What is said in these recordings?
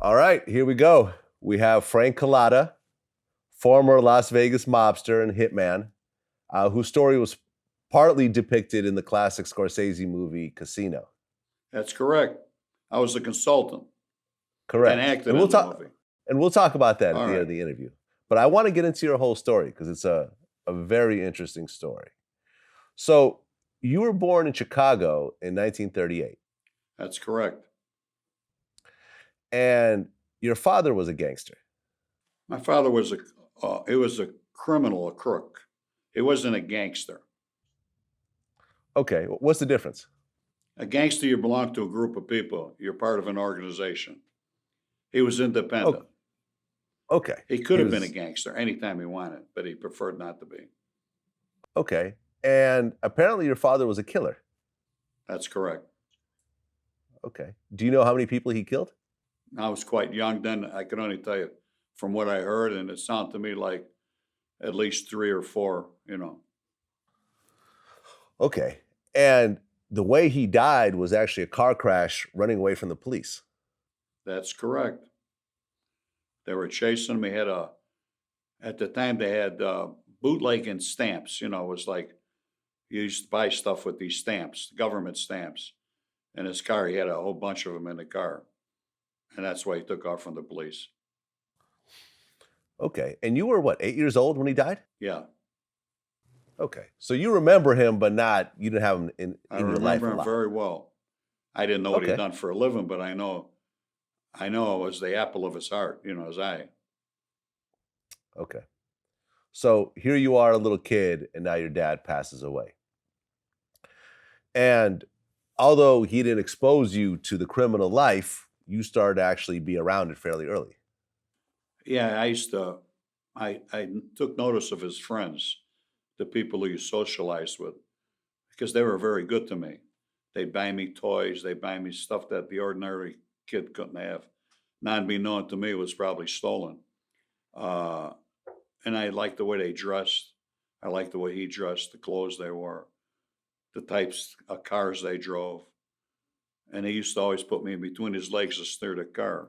All right, here we go. We have Frank Cullotta, former Las Vegas mobster and hitman, whose story was partly depicted in the classic Scorsese movie Casino. That's correct. I was a consultant Correct. and acted And we'll in the talk movie. and we'll talk about that at All the end right. of the interview. But I want to get into your whole story because it's a very interesting story. So you were born in Chicago in 1938, That's correct. and your father was a gangster. My father was he was a criminal, a crook. He wasn't a gangster. Okay, what's the difference? A gangster, you belong to a group of people. You're part of an organization. He was independent. Okay. He could have been a gangster anytime he wanted, but he preferred not to be. Okay. And apparently your father was a killer. That's correct. Okay. Do you know how many people he killed? I was quite young then. I could only tell you from what I heard, and it sounded to me like at least 3 or 4, Okay. And the way he died was actually a car crash running away from the police. That's correct. They were chasing him. At the time they had bootlegging stamps, it was like you used to buy stuff with these stamps, government stamps. In his car, he had a whole bunch of them in the car. And that's why he took off from the police. Okay. And you were what, 8 years old when he died? Yeah. Okay. So you remember him, but you didn't have him in I your life remember a him lot. very well. I didn't know what he'd Okay. done for a living, but I know it was the apple of his heart, his eye. Okay. So here you are, a little kid, and now your dad passes away. And although he didn't expose you to the criminal life, you started to actually be around it fairly early. Yeah, I took notice of his friends, the people who he socialized with, because they were very good to me. They'd buy me toys, they'd buy me stuff that the ordinary kid couldn't have. Non-beknown to me, it was probably stolen. And I liked the way they dressed. I liked the way he dressed, the clothes they wore, the types of cars they drove. And he used to always put me in between his legs to steer the car.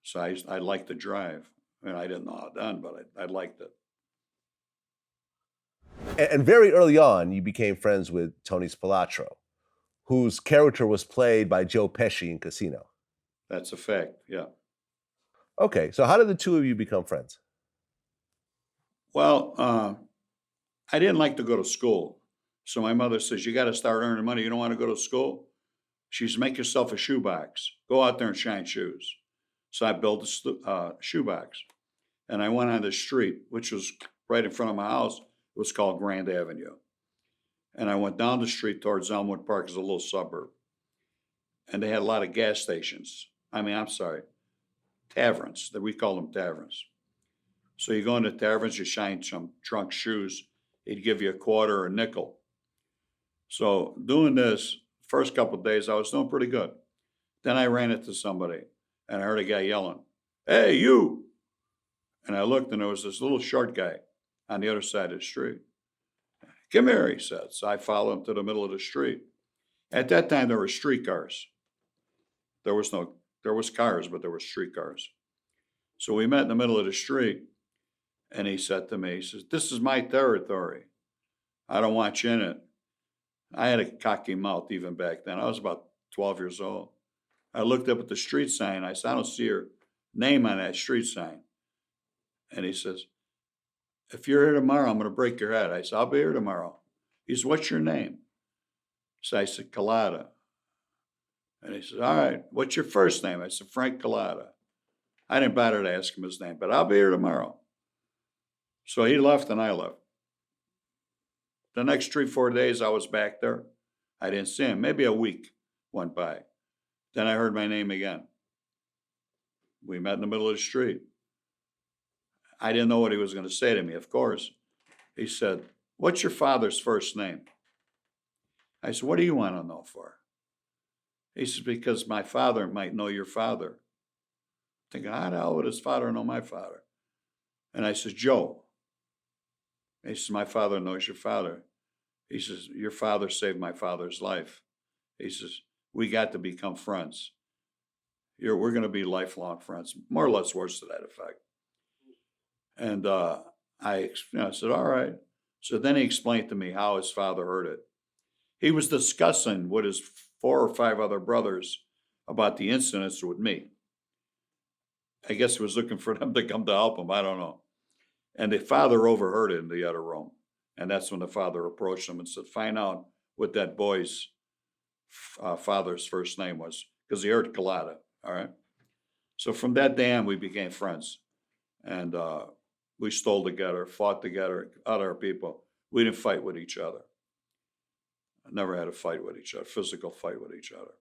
So I liked to drive. And I didn't know how done, but I liked it. And very early on, you became friends with Tony Spilotro, whose character was played by Joe Pesci in Casino. That's a fact, yeah. Okay, so how did the two of you become friends? Well, I didn't like to go to school. So my mother says, you got to start earning money. You don't want to go to school? She says, make yourself a shoebox. Go out there and shine shoes. So I built a shoebox. And I went on the street, which was right in front of my house. It was called Grand Avenue. And I went down the street towards Elmwood Park, it's a little suburb. And they had a lot of gas stations. Taverns, that we call them taverns. So you go into taverns, you shine some trunk shoes. He'd give you a quarter or a nickel. So doing this, first couple of days, I was doing pretty good. Then I ran into somebody, and I heard a guy yelling, "Hey, you!" And I looked, and there was this little short guy on the other side of the street. "Come here," he said. So I followed him to the middle of the street. At that time, there were streetcars. There was cars, but there were streetcars. So we met in the middle of the street, and he said to me, he says, "This is my territory. I don't want you in it." I had a cocky mouth even back then. I was about 12 years old. I looked up at the street sign. I said, "I don't see your name on that street sign." And he says, "If you're here tomorrow, I'm going to break your head." I said, "I'll be here tomorrow." He said, "What's your name?" So I said, "Cullotta." And he said, "All right, what's your first name?" I said, "Frank Cullotta." I didn't bother to ask him his name, but "I'll be here tomorrow." So he left and I left. The next 3-4 days I was back there. I didn't see him. Maybe a week went by. Then I heard my name again. We met in the middle of the street. I didn't know what he was going to say to me, of course. He said, "What's your father's first name?" I said, "What do you want to know for?" He says, "Because my father might know your father." Thinking, how the hell would his father know my father? And I said, "Joe." He says, "My father knows your father." He says, "Your father saved my father's life." He says, "We got to become friends." we're going to be lifelong friends, more or less words to that effect. And I said, all right. So then he explained to me how his father heard it. He was discussing with his 4 or 5 other brothers about the incidents with me. I guess he was looking for them to come to help him. I don't know. And the father overheard it in the other room. And that's when the father approached him and said, find out what that boy's father's first name was, because he heard Cullotta. All right. So from that day on, we became friends. And we stole together, fought together, other people. We didn't fight with each other. I never had a fight with each other, physical fight with each other.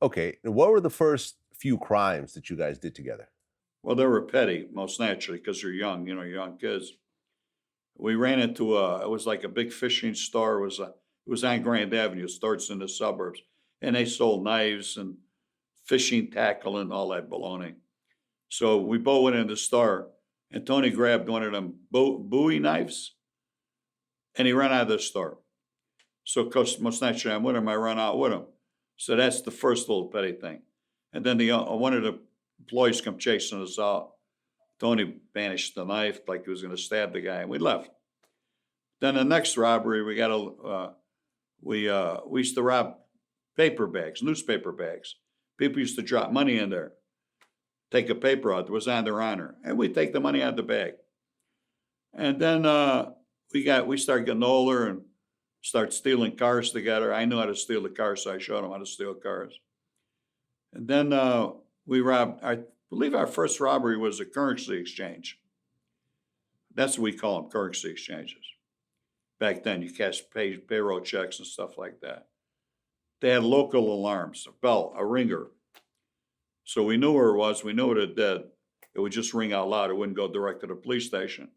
Okay, and what were the first few crimes that you guys did together? Well, they were petty, most naturally, because you're young, young kids. We ran into it was like a big fishing store. It was on Grand Avenue. It starts in the suburbs. And they sold knives and fishing tackle and all that baloney. So we both went in the store, and Tony grabbed one of them Bowie knives, and he ran out of the store. So, of course, most naturally, I'm with him. I run out with him. So that's the first little petty thing. And then one of the employees come chasing us out. Tony banished the knife like he was going to stab the guy, and we left. Then the next robbery, we used to rob paper bags, newspaper bags. People used to drop money in there, take a paper out that was on their honor, and we take the money out of the bag. And then we started getting older and start stealing cars together. I knew how to steal the cars, so I showed him how to steal cars. And then we robbed, I believe our first robbery was a currency exchange. That's what we call them, currency exchanges. Back then, you cash payroll checks and stuff like that. They had local alarms, a bell, a ringer. So we knew where it was. We knew what it did. It would just ring out loud. It wouldn't go direct to the police station.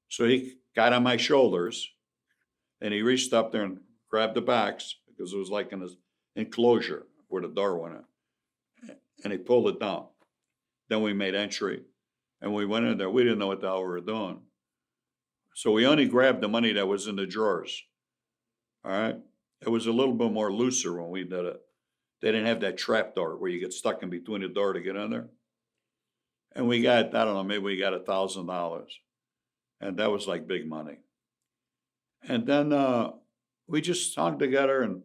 So he got on my shoulders, and he reached up there and grabbed the box, because it was like in an enclosure where the door went in. And he pulled it down. Then we made entry, and we went in there. We didn't know what the hell we were doing. So we only grabbed the money that was in the drawers. All right? It was a little bit more looser when we did it. They didn't have that trap door where you get stuck in between the door to get in there. And we got, I don't know, maybe we got $1,000. And that was like big money. And then we just hung together, and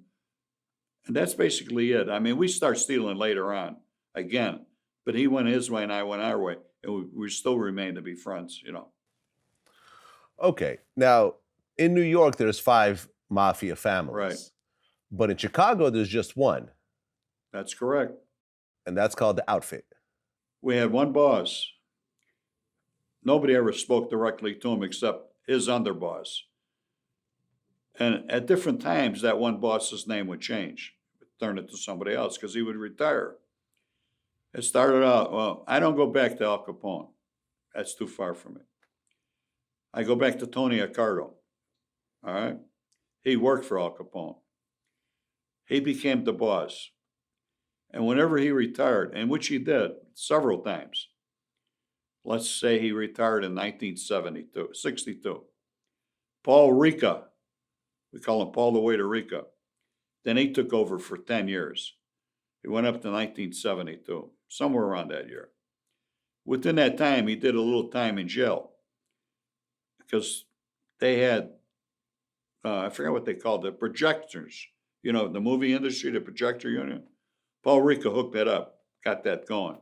that's basically it. I mean, we start stealing later on again, but he went his way and I went our way, and we still remain to be friends, Okay, now in New York, there's 5 mafia families. Right. But in Chicago, there's just one, That's correct. and that's called the Outfit. We had one boss. Nobody ever spoke directly to him except his underboss. And at different times, that one boss's name would change, turn it to somebody else, because he would retire. It started out, well, I don't go back to Al Capone. That's too far from me. I go back to Tony Accardo. All right? He worked for Al Capone. He became the boss. And whenever he retired, and which he did several times, let's say he retired in 1962. Paul Rica, we call him Paul the Waiter Rica. Then he took over for 10 years. He went up to 1972, somewhere around that year. Within that time, he did a little time in jail because they had, I forget what they called it, projectors. The movie industry, the projector unit. Paul Rica hooked that up, got that going.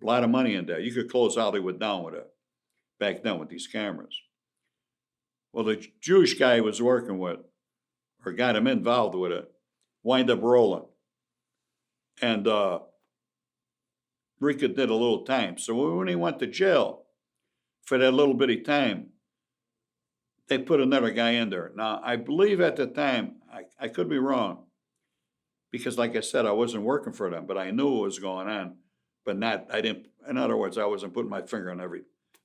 A lot of money in that. You could close Hollywood down with it back then with these cameras. Well, the Jewish guy he was working with, or got him involved with it, wind up rolling. And Rica did a little time. So when he went to jail for that little bitty time, they put another guy in there. Now, I believe at the time, I could be wrong, because like I said, I wasn't working for them, but I knew what was going on, but in other words, I wasn't putting my finger on every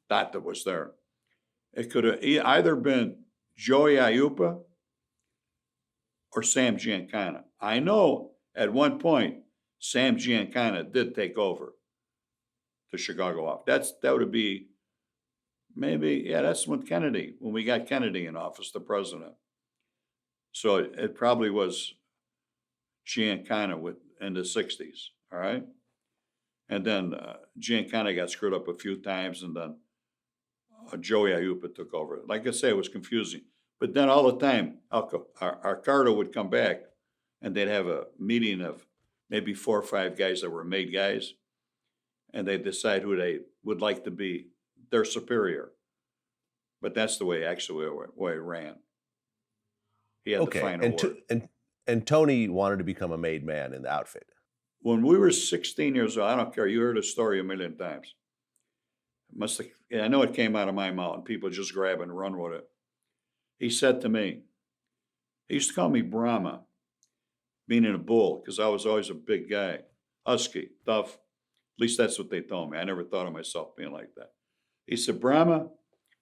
dot that was there. It could have either been Joey Aiuppa or Sam Giancana. I know at one point, Sam Giancana did take over the Chicago office. That would be maybe, that's when we got Kennedy in office, the president. So it probably was Giancana in the 60s, all right? And then Giancarlo got screwed up a few times, and then Joey Aiuppa took over. Like I say, it was confusing. But then all the time, Arcardo would come back, and they'd have a meeting of maybe 4 or 5 guys that were made guys, and they'd decide who they would like to be their superior. But that's the way way it ran. He had the final word. And Tony wanted to become a made man in the outfit. When we were 16 years old, I don't care. You heard the story a million times. I know it came out of my mouth, and people just grab and run with it. He said to me, he used to call me Brahma, meaning a bull, because I was always a big guy, husky, tough. At least that's what they told me. I never thought of myself being like that. He said, Brahma,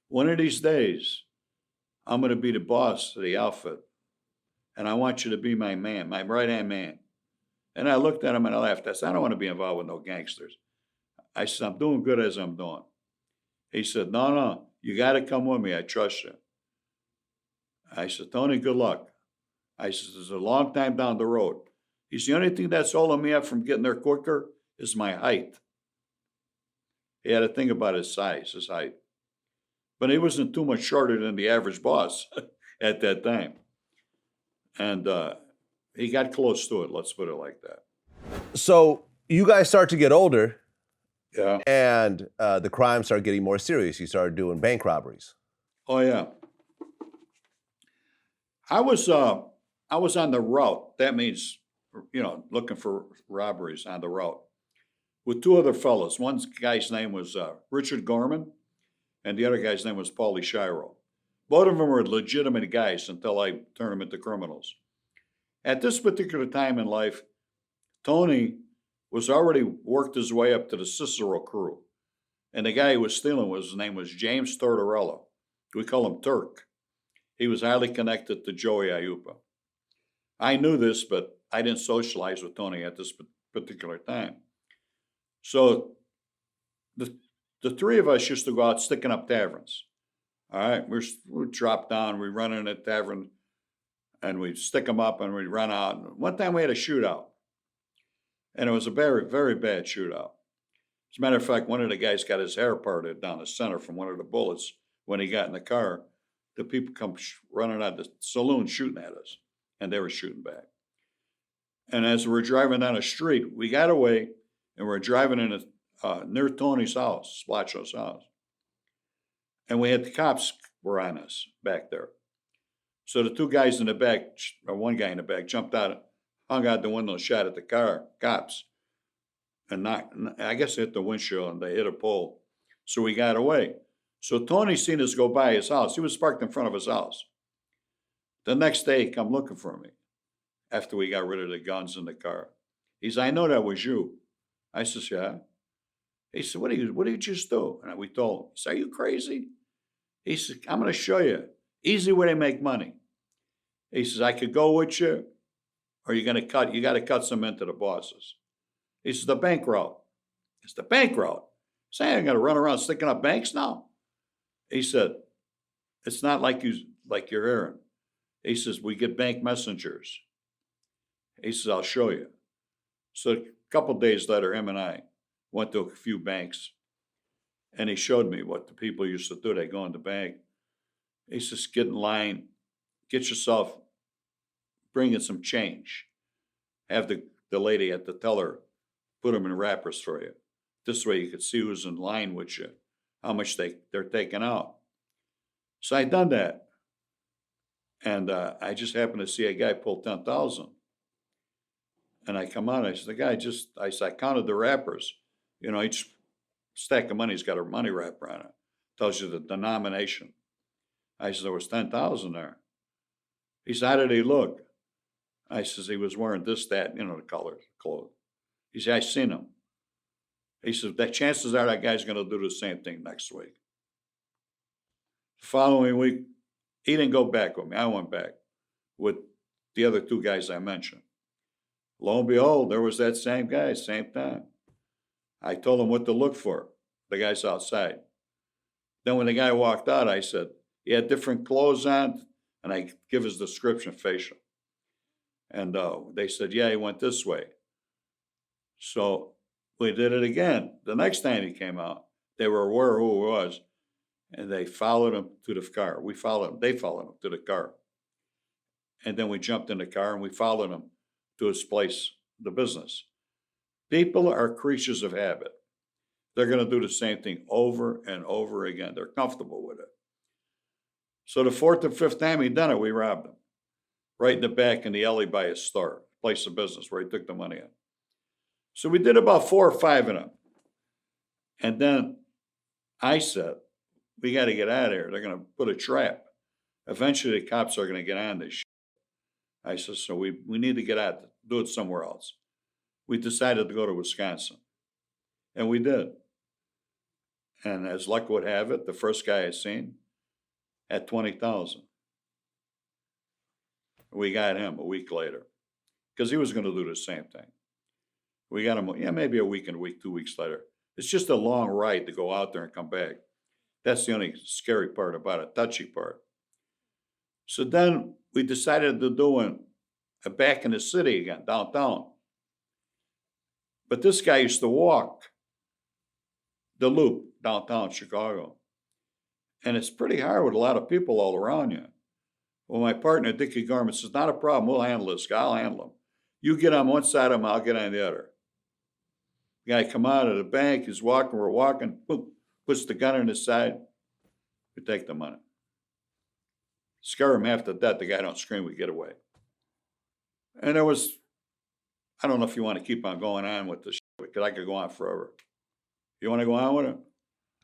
one of these days, I'm going to be the boss of the outfit, and I want you to be my man, my right-hand man. And I looked at him and I laughed. I said, I don't want to be involved with no gangsters. I said, I'm doing good as I'm doing. He said, no, you got to come with me. I trust you. I said, Tony, good luck. I said, there's a long time down the road. He said, the only thing that's holding me up from getting there quicker is my height. He had to think about his size, his height. But he wasn't too much shorter than the average boss at that time. And he got close to it, let's put it like that. So you guys start to get older. Yeah. And the crime started getting more serious. You started doing bank robberies. Oh, yeah. I was on the route. That means, looking for robberies on the route with 2 other fellows. One guy's name was Richard Gorman, and the other guy's name was Paulie Shiro. Both of them were legitimate guys until I turned them into criminals. At this particular time in life, Tony was already worked his way up to the Cicero crew. And the guy he was stealing his name was James Tortorella. We call him Turk. He was highly connected to Joey Aiuppa. I knew this, but I didn't socialize with Tony at this particular time. So the 3 of us used to go out sticking up taverns. All right, we'd drop down, we'd run in a tavern, and we'd stick them up, and we'd run out. One time we had a shootout. And it was a very, very bad shootout. As a matter of fact, one of the guys got his hair parted down the center from one of the bullets when he got in the car. The people come running out of the saloon shooting at us, and they were shooting back. And as we're driving down the street, we got away, and we're driving in near Tony's house, Spilotro's house. And we had the cops were on us back there. So the 2 guys in the back, or one guy in the back, jumped out, hung out the window, shot at the cops, and I guess hit the windshield, and they hit a pole. So we got away. So Tony seen us go by his house. He was parked in front of his house. The next day, he come looking for me after we got rid of the guns in the car. He said, I know that was you. I says, yeah. He said, what did you just do? And we told him. He said, are you crazy? He said, I'm going to show you. Easy way to make money. He says, I could go with you, or you got to cut some into the bosses. He says, the bank route. It's the bank route. Say, I got to run around sticking up banks now. He said, it's not like you're hearing. He says, we get bank messengers. He says, I'll show you. So a couple of days later, him and I went to a few banks, and he showed me what the people used to do. They go in the bank. He says, get in line, get yourself, bring in some change. Have the lady at the teller put them in wrappers for you. This way you could see who's in line with you, how much they're taking out. So I done that. And I just happened to see a guy pull 10,000. And I come out, I said, I counted the wrappers. Each stack of money's got a money wrapper on it. Tells you the denomination. I said, there was 10,000 there. He said, how did he look? I says, he was wearing this, that, the color, clothes. He said, I seen him. He said, the chances are that guy's going to do the same thing next week. The following week, he didn't go back with me. I went back with the other 2 guys I mentioned. Lo and behold, there was that same guy, same time. I told him what to look for. The guy's outside. Then when the guy walked out, I said, he had different clothes on, and I give his description facial. And they said, yeah, he went this way. So we did it again. The next time he came out, they were aware of who it was, and they followed him to the car. We followed him. They followed him to the car. And then we jumped in the car and we followed him to his place, the business. People are creatures of habit. They're going to do the same thing over and over again. They're comfortable with it. So the fourth or fifth time he done it, we robbed him. Right in the back in the alley by his store, place of business where he took the money in. So we did about 4 or 5 of them. And then I said, we got to get out of here. They're going to put a trap. Eventually the cops are going to get on this shit. I said, so we need to get out, do it somewhere else. We decided to go to Wisconsin. And we did. And as luck would have it, the first guy I seen had 20,000. We got him a week later because he was going to do the same thing. We got him, maybe a week and a week, 2 weeks later. It's just a long ride to go out there and come back. That's the only scary part about it, touchy part. So then we decided to do a back in the city again, downtown. But this guy used to walk the loop downtown Chicago. And it's pretty hard with a lot of people all around you. Well, my partner, Dickie Garment, says, not a problem. We'll handle this guy. I'll handle him. You get on one side of him, I'll get on the other. The guy come out of the bank, he's walking, we're walking, boom, puts the gun on his side. We take the money. Scare him half to death. The guy don't scream, we get away. And there was, I don't know if you want to keep on going on with this shit, because I could go on forever. You want to go on with it?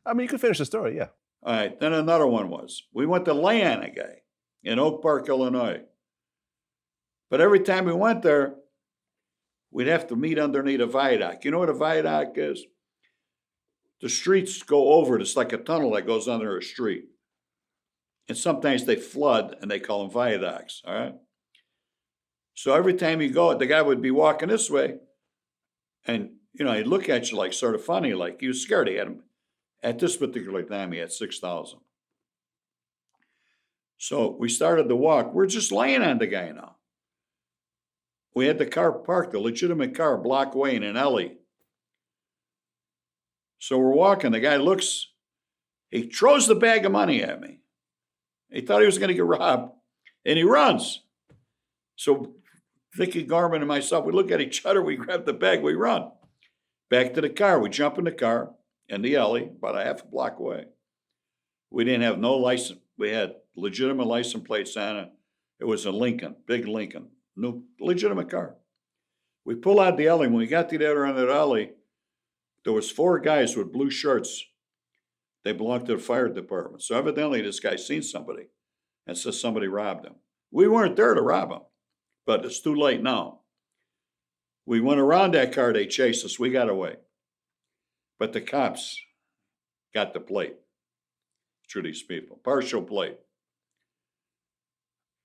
I mean, you can finish the story, yeah. All right, then another one was, we went to lay on a guy in Oak Park, Illinois. But every time we went there, we'd have to meet underneath a viaduct. You know what a viaduct is? The streets go over it. It's like a tunnel that goes under a street. And sometimes they flood, and they call them viaducts, all right? So every time you go, the guy would be walking this way, and, he'd look at you like sort of funny, like he was scared. He had him. At this particular time, he had 6,000. So we started to walk. We're just laying on the guy now. We had the car parked, a legitimate car, a block away in an alley. So we're walking. The guy looks. He throws the bag of money at me. He thought he was going to get robbed, and he runs. So Vicky Garman and myself, we look at each other. We grab the bag. We run back to the car. We jump in the car in the alley, about a half a block away. We didn't have no license. We had legitimate license plates on it. It was a Lincoln, big Lincoln, new legitimate car. We pull out the alley. When we got to the other end of the alley, there was 4 guys with blue shirts. They belonged to the fire department. So evidently this guy seen somebody and says somebody robbed him. We weren't there to rob him, but it's too late now. We went around that car. They chased us. We got away. But the cops got the plate through these people, partial plate.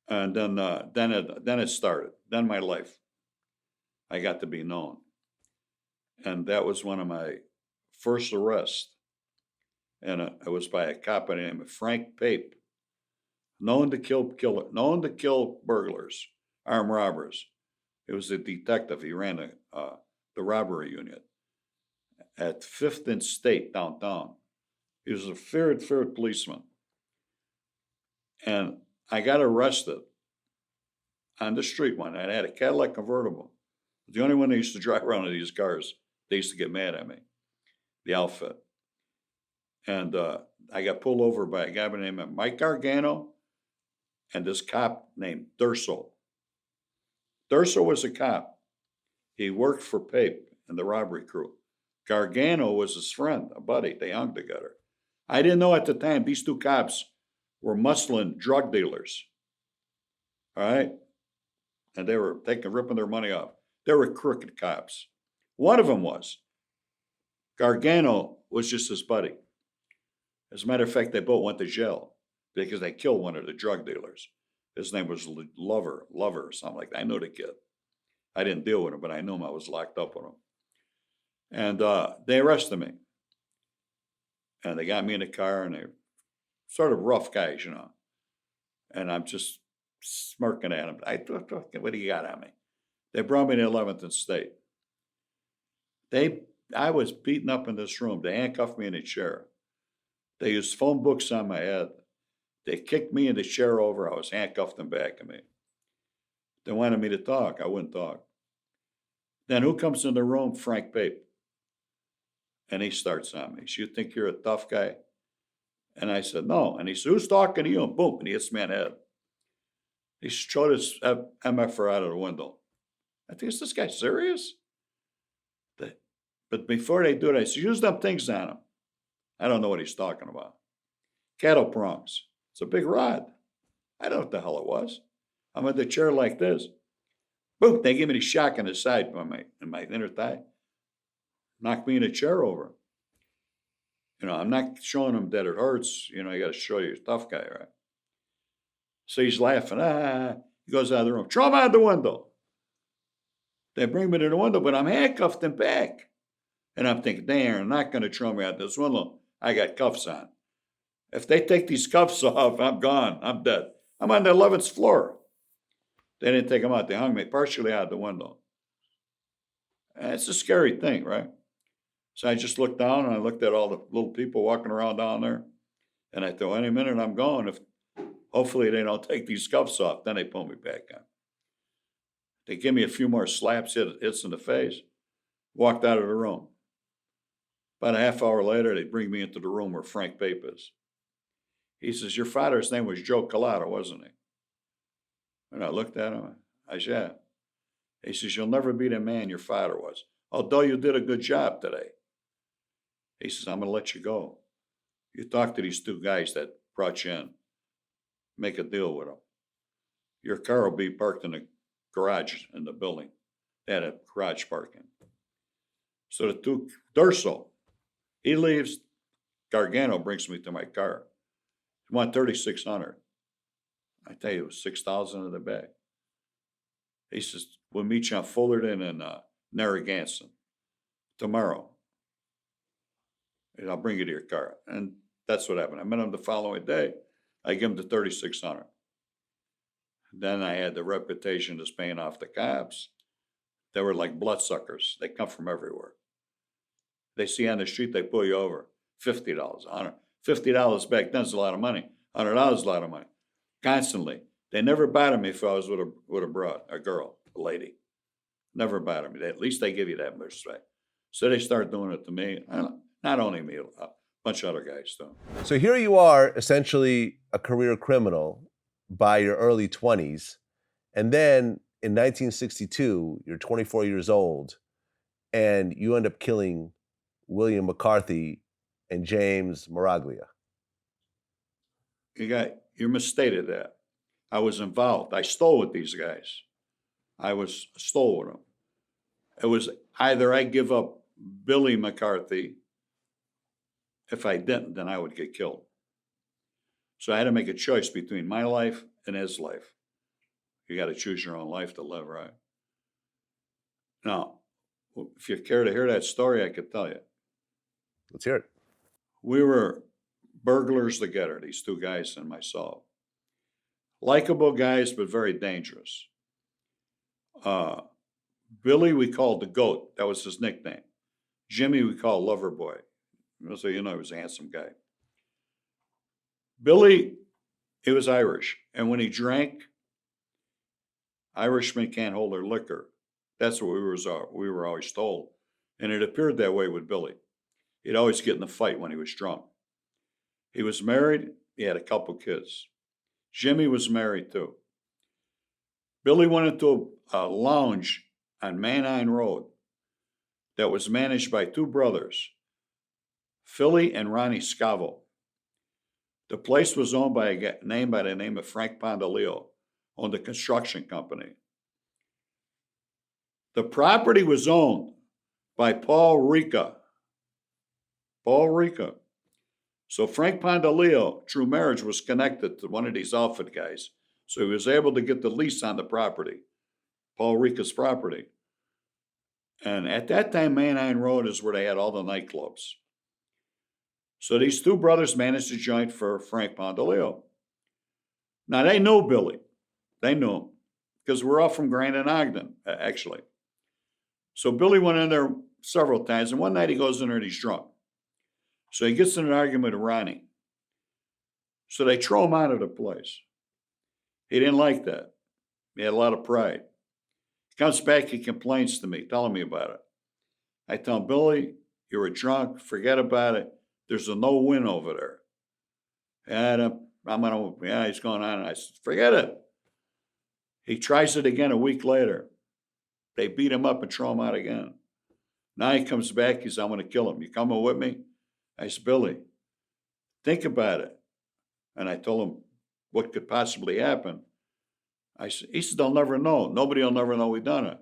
And then it started. Then my life. I got to be known. And that was one of my first arrests. And it was by a cop by the name of Frank Pape, known to kill burglars, armed robbers. It was a detective. He ran the robbery unit at 5th and State downtown. He was a feared policeman. And I got arrested on the street one night. I had a Cadillac convertible. The only one that used to drive around in these cars. They used to get mad at me, the outfit. And I got pulled over by a guy by the name of Mike Gargano and this cop named Durso. Durso was a cop. He worked for Pape and the robbery crew. Gargano was his friend, a buddy. They hung together. I didn't know at the time these 2 cops were muscling drug dealers. All right? And they were ripping their money off. They were crooked cops. One of them was. Gargano was just his buddy. As a matter of fact, they both went to jail because they killed one of the drug dealers. His name was Lover or something like that. I know the kid. I didn't deal with him, but I knew him. I was locked up with him. And they arrested me. And they got me in the car, and they're sort of rough guys, And I'm just smirking at them. What do you got on me? They brought me to 11th and State. I was beaten up in this room. They handcuffed me in a chair. They used phone books on my head. They kicked me in the chair over. I was handcuffed in back of me. They wanted me to talk. I wouldn't talk. Then who comes in the room? Frank Pape. And he starts on me. So you think you're a tough guy? And I said, no. And he said, who's talking to you? And boom, and he hits me on the head. He showed his MFR out of the window. I think, is this guy serious? But before they do it, I said, use them things on him. I don't know what he's talking about. Cattle prongs. It's a big rod. I don't know what the hell it was. I'm in the chair like this. Boom, they give me the shock in the side in my inner thigh. Knocked me in a chair over. I'm not showing him that it hurts. You got to show you're a tough guy, right? So he's laughing. He goes out of the room. Throw him out the window. They bring me to the window, but I'm handcuffed in back. And I'm thinking, they're not going to throw me out this window. I got cuffs on. If they take these cuffs off, I'm gone. I'm dead. I'm on the 11th floor. They didn't take them out. They hung me partially out the window. And it's a scary thing, right? So I just looked down and I looked at all the little people walking around down there. And I thought, any minute I'm going. Hopefully they don't take these cuffs off. Then they pull me back on. They give me a few more slaps, hits in the face. Walked out of the room. About a half hour later, they bring me into the room where Frank Pape is. He says, your father's name was Joe Cullotta, wasn't he? And I looked at him. I said, yeah. He says, you'll never be the man your father was, although you did a good job today. He says, I'm going to let you go. You talk to these two guys that brought you in. Make a deal with them. Your car will be parked in the garage in the building. They had a garage parking. So the two, Durso, he leaves. Gargano brings me to my car. He want $3,600. I tell you, it was $6,000 in the bag. He says, we'll meet you on Fullerton and Narragansett tomorrow. And I'll bring you to your car. And that's what happened. I met him the following day. I give him the $3,600. Then I had the reputation as paying off the cops. They were like bloodsuckers. They come from everywhere. They see you on the street, they pull you over. $50, $100. $50 back then is a lot of money. $100 is a lot of money. Constantly. They never bothered me if I was with a broad, a girl, a lady. Never bothered me. At least they give you that much respect. So they start doing it to me. Not only me, a bunch of other guys too. So here you are, essentially a career criminal by your early 20s. And then in 1962, you're 24 years old, and you end up killing William McCarthy and James Maraglia. You misstated that. I was involved. I stole with these guys. Stole with them. It was either I give up Billy McCarthy. If I didn't, then I would get killed. So I had to make a choice between my life and his life. You got to choose your own life to live, right? Now, if you care to hear that story, I could tell you. Let's hear it. We were burglars together, these two guys and myself. Likeable guys, but very dangerous. Billy, we called the Goat. That was his nickname. Jimmy, we called Loverboy. So he was a handsome guy. Billy, he was Irish. And when he drank, Irishmen can't hold their liquor. That's what we were always told. And it appeared that way with Billy. He'd always get in a fight when he was drunk. He was married. He had a couple kids. Jimmy was married too. Billy went into a lounge on Manheim Road that was managed by two brothers, Philly and Ronnie Scavo. The place was owned by a guy named by the name of Frank Pondaleo, owned a construction company. The property was owned by Paul Rica. Paul Rica. So Frank Pondaleo, through marriage, was connected to one of these outfit guys. So he was able to get the lease on the property, Paul Rica's property. And at that time, Manheim Road is where they had all the nightclubs. So these two brothers managed a joint for Frank Pondaleo. Now, they knew Billy. They knew him because we're all from Grand and Ogden, actually. So Billy went in there several times, and one night he goes in there and he's drunk. So he gets in an argument with Ronnie. So they throw him out of the place. He didn't like that. He had a lot of pride. He comes back, he complains to me, telling me about it. I tell him, Billy, you were drunk, forget about it. There's a no-win over there. And he's going on. And I said, forget it. He tries it again a week later. They beat him up and throw him out again. Now he comes back, he says, I'm going to kill him. You coming with me? I said, Billy, think about it. And I told him what could possibly happen. He said, they'll never know. Nobody will never know we done it.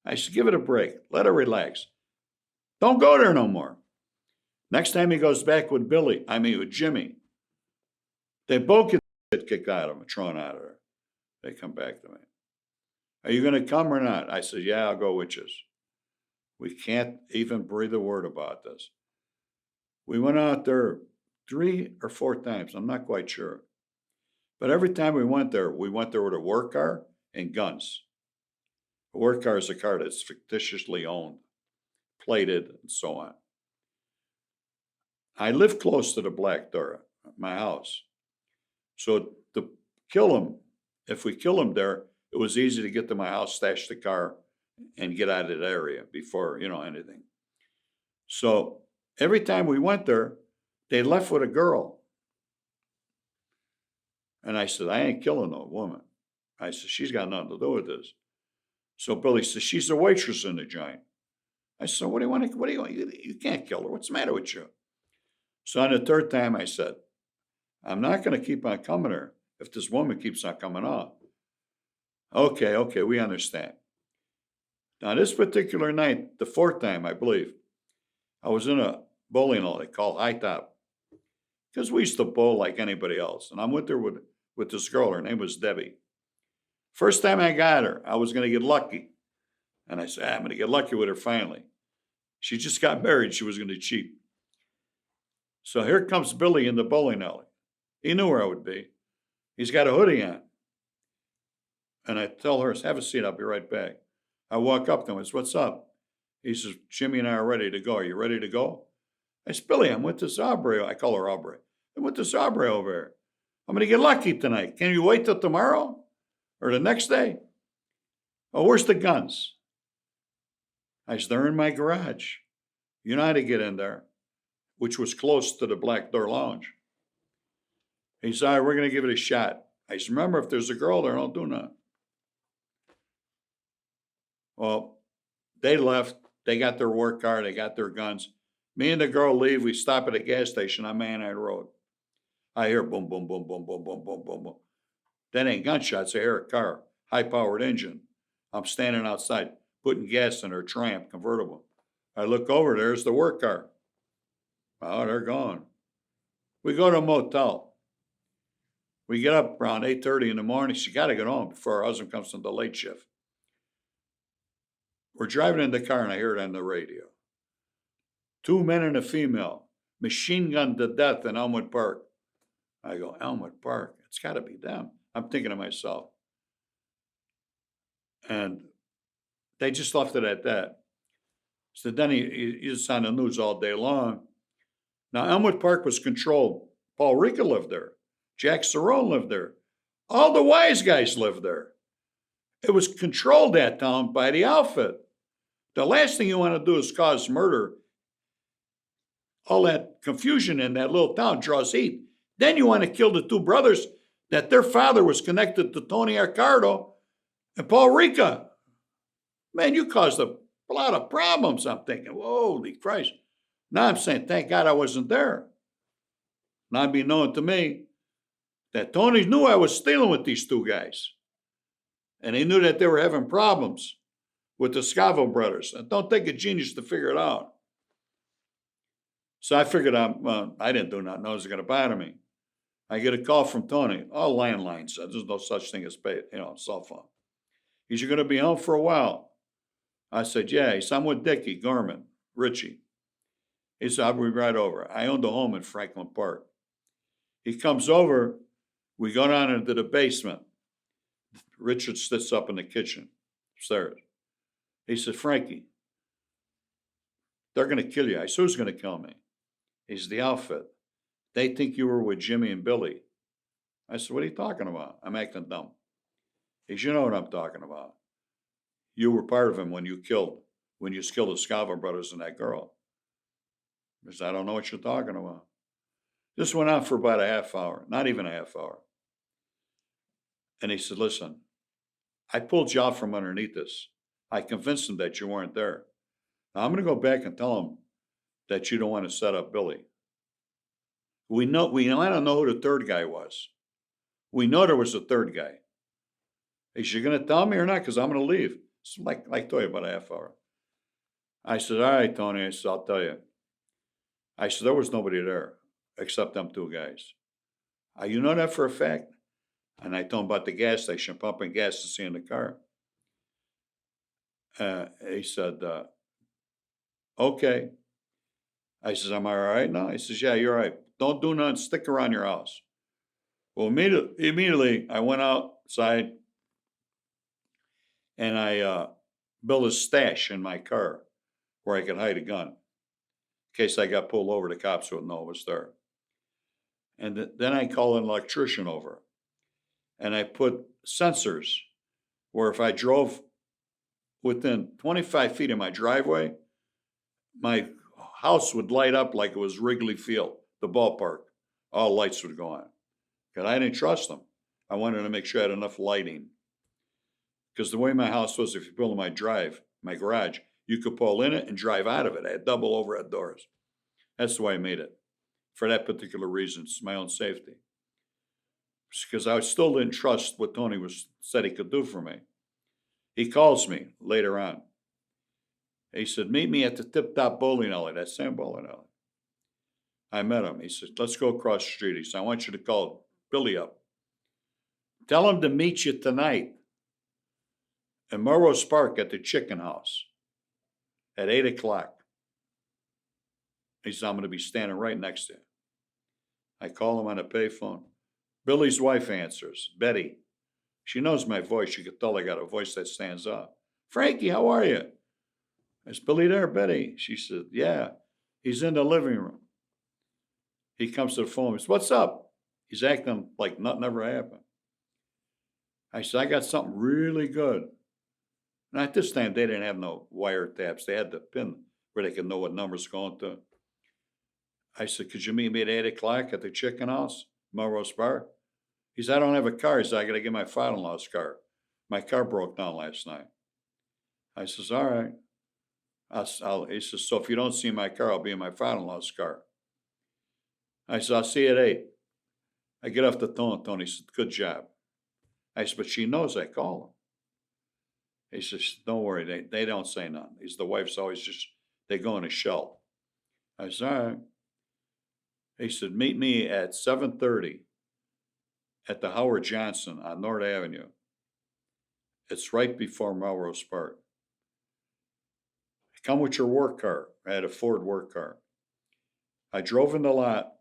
I said, give it a break. Let it relax. Don't go there no more. Next time he goes back with with Jimmy, they both get kicked out of him, thrown out of there. They come back to me. Are you going to come or not? I said, yeah, I'll go with you. We can't even breathe a word about this. We went out there 3 or 4 times. I'm not quite sure. But every time we went there with a work car and guns. A work car is a car that's fictitiously owned, plated, and so on. I live close to the Black Door, my house. So to kill him, if we kill him there, it was easy to get to my house, stash the car, and get out of that area before, anything. So every time we went there, they left with a girl. And I said, I ain't killing no woman. I said, she's got nothing to do with this. So Billy says, she's a waitress in the joint. I said, what do you want? You can't kill her. What's the matter with you? So on the 3rd time, I said, I'm not going to keep on coming here if this woman keeps on coming on. Okay, we understand. Now, this particular night, the 4th time, I believe, I was in a bowling alley called High Top. Because we used to bowl like anybody else. And I'm with her with this girl. Her name was Debbie. First time I got her, I was going to get lucky. And I said, I'm going to get lucky with her finally. She just got married. She was going to cheat. So here comes Billy in the bowling alley. He knew where I would be. He's got a hoodie on. And I tell her, have a seat. I'll be right back. I walk up to him. I said, what's up? He says, Jimmy and I are ready to go. Are you ready to go? I said, Billy, I'm with this Aubrey. I call her Aubrey. I'm with this Aubrey over here. I'm going to get lucky tonight. Can you wait till tomorrow or the next day? Oh, where's the guns? I said, they're in my garage. You know how to get in there, which was close to the Black Door Lounge. He said, all right, we're going to give it a shot. I said, remember, if there's a girl there, don't do nothing. Well, they left. They got their work car. They got their guns. Me and the girl leave. We stop at a gas station on Manhattan Road. I hear boom, boom, boom, boom, boom, boom, boom, boom, boom. That ain't gunshots. I hear a car, high-powered engine. I'm standing outside, putting gas in her Triumph convertible. I look over, there's the work car. Oh, they're gone. We go to a motel. We get up around 8:30 in the morning. She got to get home before her husband comes from the late shift. We're driving in the car, and I hear it on the radio. 2 men and a female, machine gunned to death in Elmwood Park. I go, Elmwood Park? It's got to be them. I'm thinking to myself. And they just left it at that. So then he's on the news all day long. Now, Elmwood Park was controlled. Paul Ricca lived there. Jack Cerrone lived there. All the wise guys lived there. It was controlled, that town, by the outfit. The last thing you want to do is cause murder. All that confusion in that little town draws heat. Then you want to kill the 2 brothers that their father was connected to Tony Accardo and Paul Ricca. Man, you caused a lot of problems. I'm thinking, holy Christ. Now I'm saying, thank God I wasn't there. Now it'd be known to me that Tony knew I was stealing with these 2 guys. And he knew that they were having problems with the Scavo brothers. And don't take a genius to figure it out. So I figured I didn't do nothing. No one was going to bother me. I get a call from Tony. All landlines. There's no such thing as cell phone. He said, you're going to be home for a while. I said, yeah. He said, I'm with Dickie Gorman, Richie. He said, I'll be right over. I owned a home in Franklin Park. He comes over. We go down into the basement. Richard sits up in the kitchen upstairs. He said, Frankie, They're going to kill you. I said, who's going to kill me? He's the outfit. They think you were with Jimmy and Billy. I said, what are you talking about? I'm acting dumb. He said, you know what I'm talking about. You were part of him when you killed the Scalvo brothers and that girl. I said, I don't know what you're talking about. This went on for about a half hour, not even a half hour. And he said, listen, I pulled you out from underneath this. I convinced him that you weren't there. Now I'm going to go back and tell him that you don't want to set up Billy. I don't know who the third guy was. We know there was a third guy. Is you going to tell me or not? Because I'm going to leave. It's like I told you, about a half hour. I said, all right, Tony. I said, I'll tell you. I said, there was nobody there except them two guys. You know that for a fact? And I told him about the gas station, pumping gas to see in the car. He said, okay. I says, am I all right now? He says, yeah, you're all right. Don't do nothing. Stick around your house. Well, immediately I went outside and I built a stash in my car where I could hide a gun. In case I got pulled over, the cops wouldn't know it was there. And then I called an electrician over. And I put sensors where if I drove within 25 feet of my driveway, my house would light up like it was Wrigley Field, the ballpark. All lights would go on. Because I didn't trust them. I wanted to make sure I had enough lighting. Because the way my house was, if you pull in my garage, you could pull in it and drive out of it. I had double overhead doors. That's the way I made it. For that particular reason, it's my own safety. Because I still didn't trust what Tony said he could do for me. He calls me later on. He said, meet me at the Tip Top bowling alley, that same bowling alley. I met him. He said, let's go across the street. He said, I want you to call Billy up. Tell him to meet you tonight in Melrose Park at the Chicken House at 8 o'clock. He said, I'm going to be standing right next to him. I call him on a payphone. Billy's wife answers, Betty. She knows my voice. You could tell I got a voice that stands out. Frankie, how are you? Is Billy there, Betty? She said, yeah. He's in the living room. He comes to the phone. He says, what's up? He's acting like nothing ever happened. I said, I got something really good. And at this time, they didn't have no wiretaps. They had the pin where they could know what numbers going to. I said, could you meet me at 8 o'clock at the Chicken House, Melrose Park? He said, I don't have a car. He said, I got to get my father-in-law's car. My car broke down last night. I says, all right. He says, so if you don't see my car, I'll be in my father-in-law's car. I said, I'll see you at 8. I get off the phone. Tony said, good job. I said, but she knows I call him. He says, don't worry. They don't say nothing. He says, the wife's always they go in a shell. I said, all right. He said, meet me at 7:30 at the Howard Johnson on North Avenue. It's right before Melrose Park. Come with your work car. I had a Ford work car. I drove in the lot.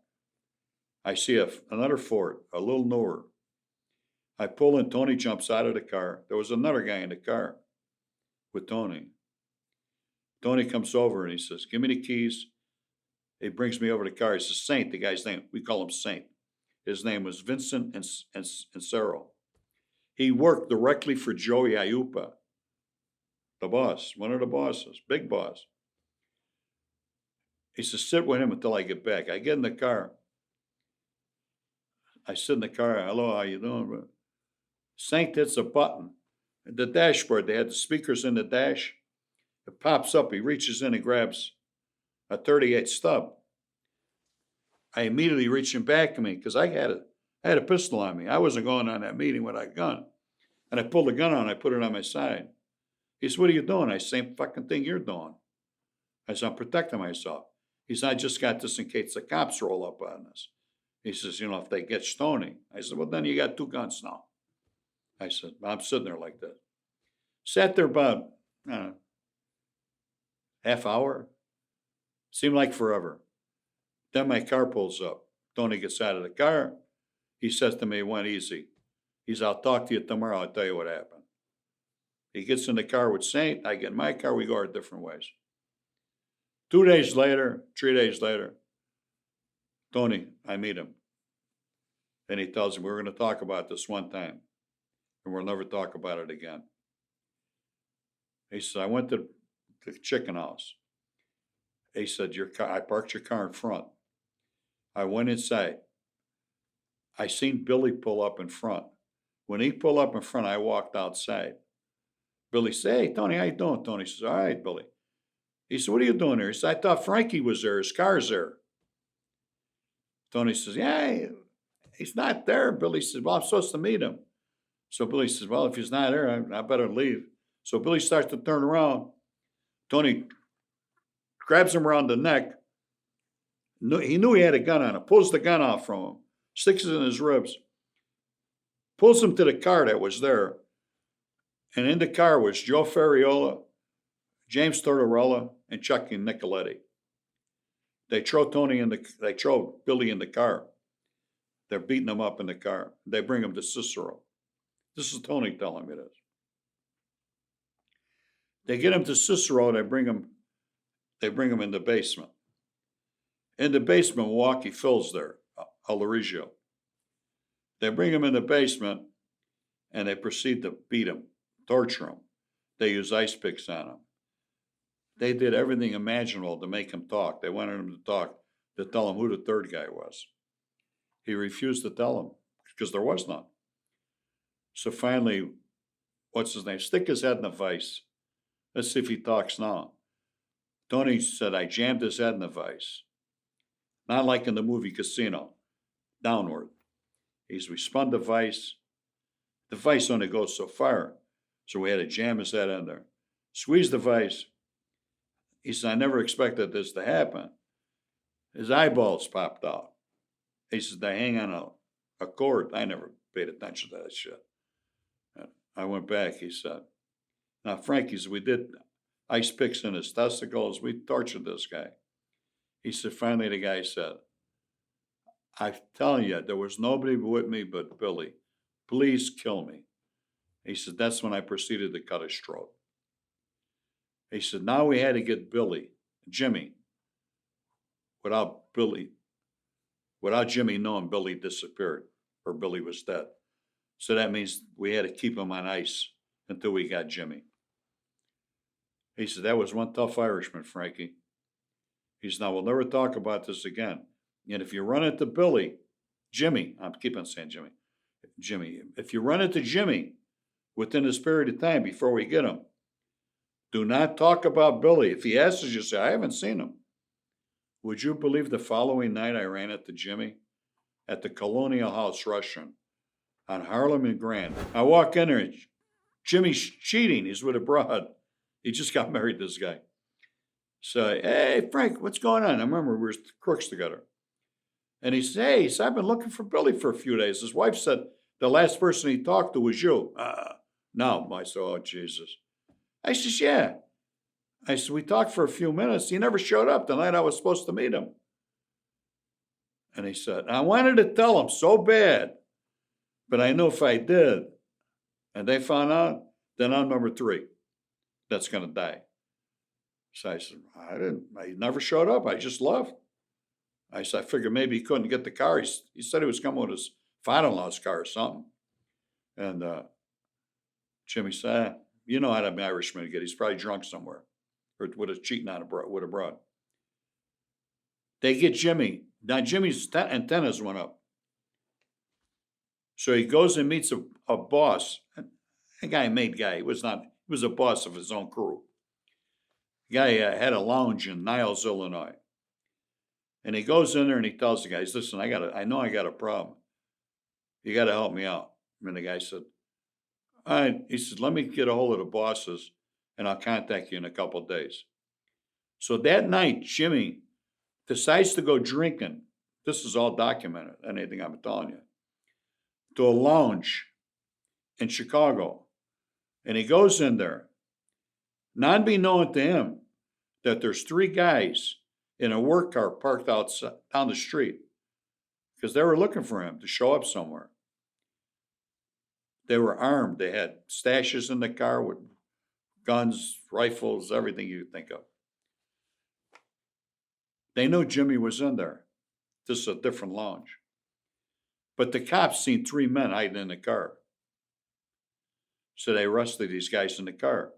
I see another Ford, a little newer. I pull in. Tony jumps out of the car. There was another guy in the car with Tony. Tony comes over and he says, give me the keys. He brings me over the car. He says, Saint, the guy's name. We call him Saint. His name was Vincent Encero. He worked directly for Joey Ayupa, the boss, one of the bosses, big boss. He says, sit with him until I get back. I get in the car. I sit in the car. Hello, how you doing? Saint hits a button. The dashboard, they had the speakers in the dash. It pops up. He reaches in and grabs a 38 stub. I immediately reach him back to me because I had a pistol on me. I wasn't going on that meeting with that gun. And I pulled the gun out and I put it on my side. He said, what are you doing? I said, same fucking thing you're doing. I said, I'm protecting myself. He said, I just got this in case the cops roll up on us. He says, if they get Stoney. I said, well, then you got 2 guns now. I said, I'm sitting there like that. Sat there about, half hour. Seemed like forever. Then my car pulls up. Tony gets out of the car. He says to me, it went easy. He says, I'll talk to you tomorrow. I'll tell you what happened. He gets in the car with Saint. I get in my car. We go our different ways. 2 days later, 3 days later, Tony, I meet him. And he tells me, we're going to talk about this one time, and we'll never talk about it again. He said, I went to the chicken house. He said, I parked your car in front. I went inside. I seen Billy pull up in front. When he pulled up in front, I walked outside. Billy said, hey, Tony, how you doing? Tony says, all right, Billy. He said, what are you doing here? He said, I thought Frankie was there. His car's there. Tony says, yeah, he's not there. Billy says, well, I'm supposed to meet him. So Billy says, well, if he's not there, I better leave. So Billy starts to turn around. Tony grabs him around the neck. He knew he had a gun on him. Pulls the gun off from him. Sticks it in his ribs. Pulls him to the car that was there. And in the car was Joe Ferriola, James Tortorella, and Chucky Nicoletti. They throw Billy in the car. They're beating him up in the car. They bring him to Cicero. This is Tony telling me this. They get him to Cicero. They bring him in the basement. In the basement, Milwaukee Phil's there, Alorigio. They bring him in the basement, and they proceed to beat him, torture him. They use ice picks on him. They did everything imaginable to make him talk. They wanted him to talk, to tell him who the third guy was. He refused to tell him because there was none. So finally, what's his name? Stick his head in a vice. Let's see if he talks now. Tony said, I jammed his head in the vice. Not like in the movie Casino, downward. We spun the vice. The vice only goes so far. So we had to jam his head in there. Squeeze the vice. He said, I never expected this to happen. His eyeballs popped out. He said, they hang on a cord. I never paid attention to that shit. And I went back, he said. Now, Frank, he said, we did ice picks in his testicles. We tortured this guy. He said, finally, the guy said, I'm telling you, there was nobody with me but Billy. Please kill me. He said, that's when I proceeded to cut his throat. He said, now we had to get Jimmy, without Jimmy knowing Billy disappeared or Billy was dead. So that means we had to keep him on ice until we got Jimmy. He said, that was one tough Irishman, Frankie. He said, now we'll never talk about this again. And if you run into Jimmy, I'm keeping saying Jimmy, if you run into Jimmy within this period of time before we get him, do not talk about Billy. If he asks you, say, I haven't seen him. Would you believe the following night I ran into Jimmy at the Colonial House Russian on Harlem and Grand? I walk in there, and Jimmy's cheating. He's with a broad. He just got married, this guy. So, hey, Frank, what's going on? I remember we were crooks together. And he said, hey, I've been looking for Billy for a few days. His wife said the last person he talked to was you. No. I said, oh, Jesus. I said, yeah. I said, we talked for a few minutes. He never showed up the night I was supposed to meet him. And he said, I wanted to tell him so bad, but I knew if I did, and they found out, then I'm number 3 that's going to die. So I said, he never showed up. I just left. I said, I figured maybe he couldn't get the car. He said he was coming with his father-in-law's car or something. And Jimmy said, you know how an Irishman get. He's probably drunk somewhere or with a cheating on with a broad. They get Jimmy. Now Jimmy's antennas went up. So he goes and meets a boss. A guy made guy. He was a boss of his own crew. The guy had a lounge in Niles, Illinois. And he goes in there and he tells the guys, listen, I know I got a problem. You got to help me out. And the guy said, all right. He said, let me get a hold of the bosses and I'll contact you in a couple of days. So that night, Jimmy decides to go drinking. This is all documented, anything I'm telling you. To a lounge in Chicago. And he goes in there, not be known to him that there's 3 guys in a work car parked outside, down the street, because they were looking for him to show up somewhere. They were armed. They had stashes in the car with guns, rifles, everything you think of. They knew Jimmy was in there. This is a different lounge. But the cops seen 3 men hiding in the car. So they arrested these guys in the car.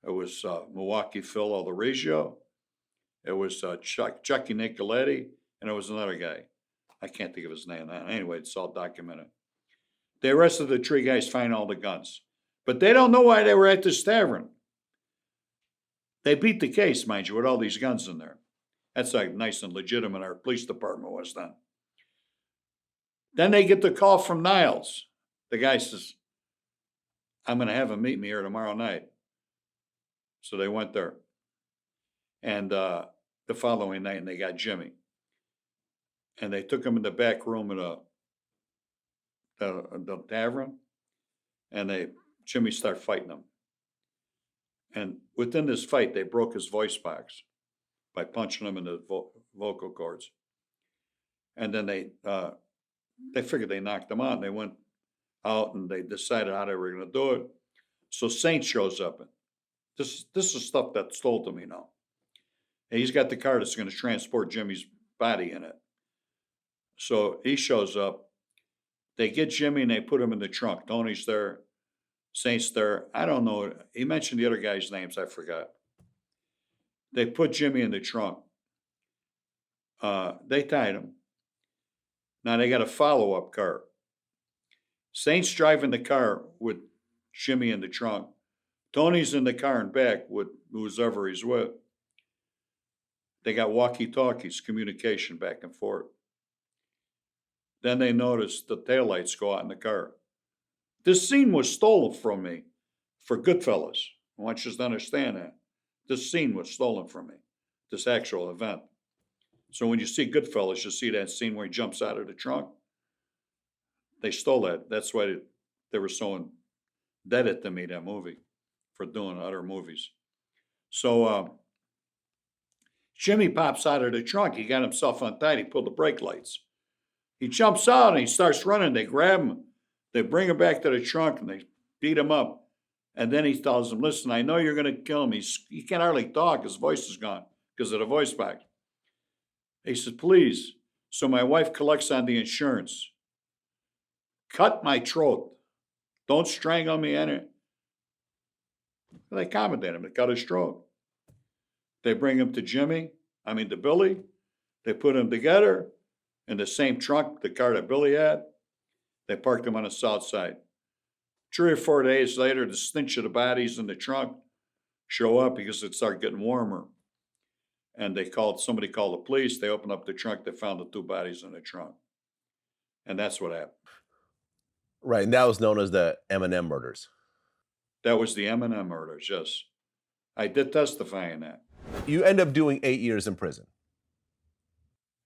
It was Milwaukee Phil Alderegio. It was Chucky Nicoletti, and it was another guy. I can't think of his name. Anyway, it's all documented. They arrested the 3 guys, find all the guns. But they don't know why they were at this tavern. They beat the case, mind you, with all these guns in there. That's like nice and legitimate our police department was then. Then they get the call from Niles. The guy says, I'm going to have him meet me here tomorrow night. So they went there. And the following night, and they got Jimmy. And they took him in the back room of the tavern, and Jimmy started fighting him. And within this fight, they broke his voice box by punching him in the vocal cords. And then they figured they knocked him out, and they went out and they decided how they were going to do it. So Saint shows up. And this is stuff that's told to me now. And he's got the car that's going to transport Jimmy's body in it. So he shows up. They get Jimmy and they put him in the trunk. Tony's there. Saint's there. I don't know. He mentioned the other guys' names. I forgot. They put Jimmy in the trunk. They tied him. Now they got a follow-up car. Saint's driving the car with Jimmy in the trunk. Tony's in the car in back with whoever he's with. They got walkie-talkies, communication back and forth. Then they noticed the taillights go out in the car. This scene was stolen from me for Goodfellas. I want you to understand that. This scene was stolen from me, this actual event. So when you see Goodfellas, you see that scene where he jumps out of the trunk. They stole that. That's why they were so indebted to me, that movie, for doing other movies. So Jimmy pops out of the trunk. He got himself untied. He pulled the brake lights. He jumps out and he starts running. They grab him. They bring him back to the trunk and they beat him up. And then he tells them, listen, I know you're going to kill him. He can't hardly talk. His voice is gone because of the voice box. He says, please. So my wife collects on the insurance. Cut my throat. Don't strangle me in it. They accommodate him. They cut his throat. They bring him to Billy. They put him together in the same trunk, the car that Billy had. They parked him on the south side. 3 or 4 days later, the stench of the bodies in the trunk show up because it started getting warmer. And somebody called the police. They opened up the trunk. They found the 2 bodies in the trunk. And that's what happened. Right, and that was known as the M&M murders. That was the M&M murders, yes. I did testify in that. You end up doing 8 years in prison.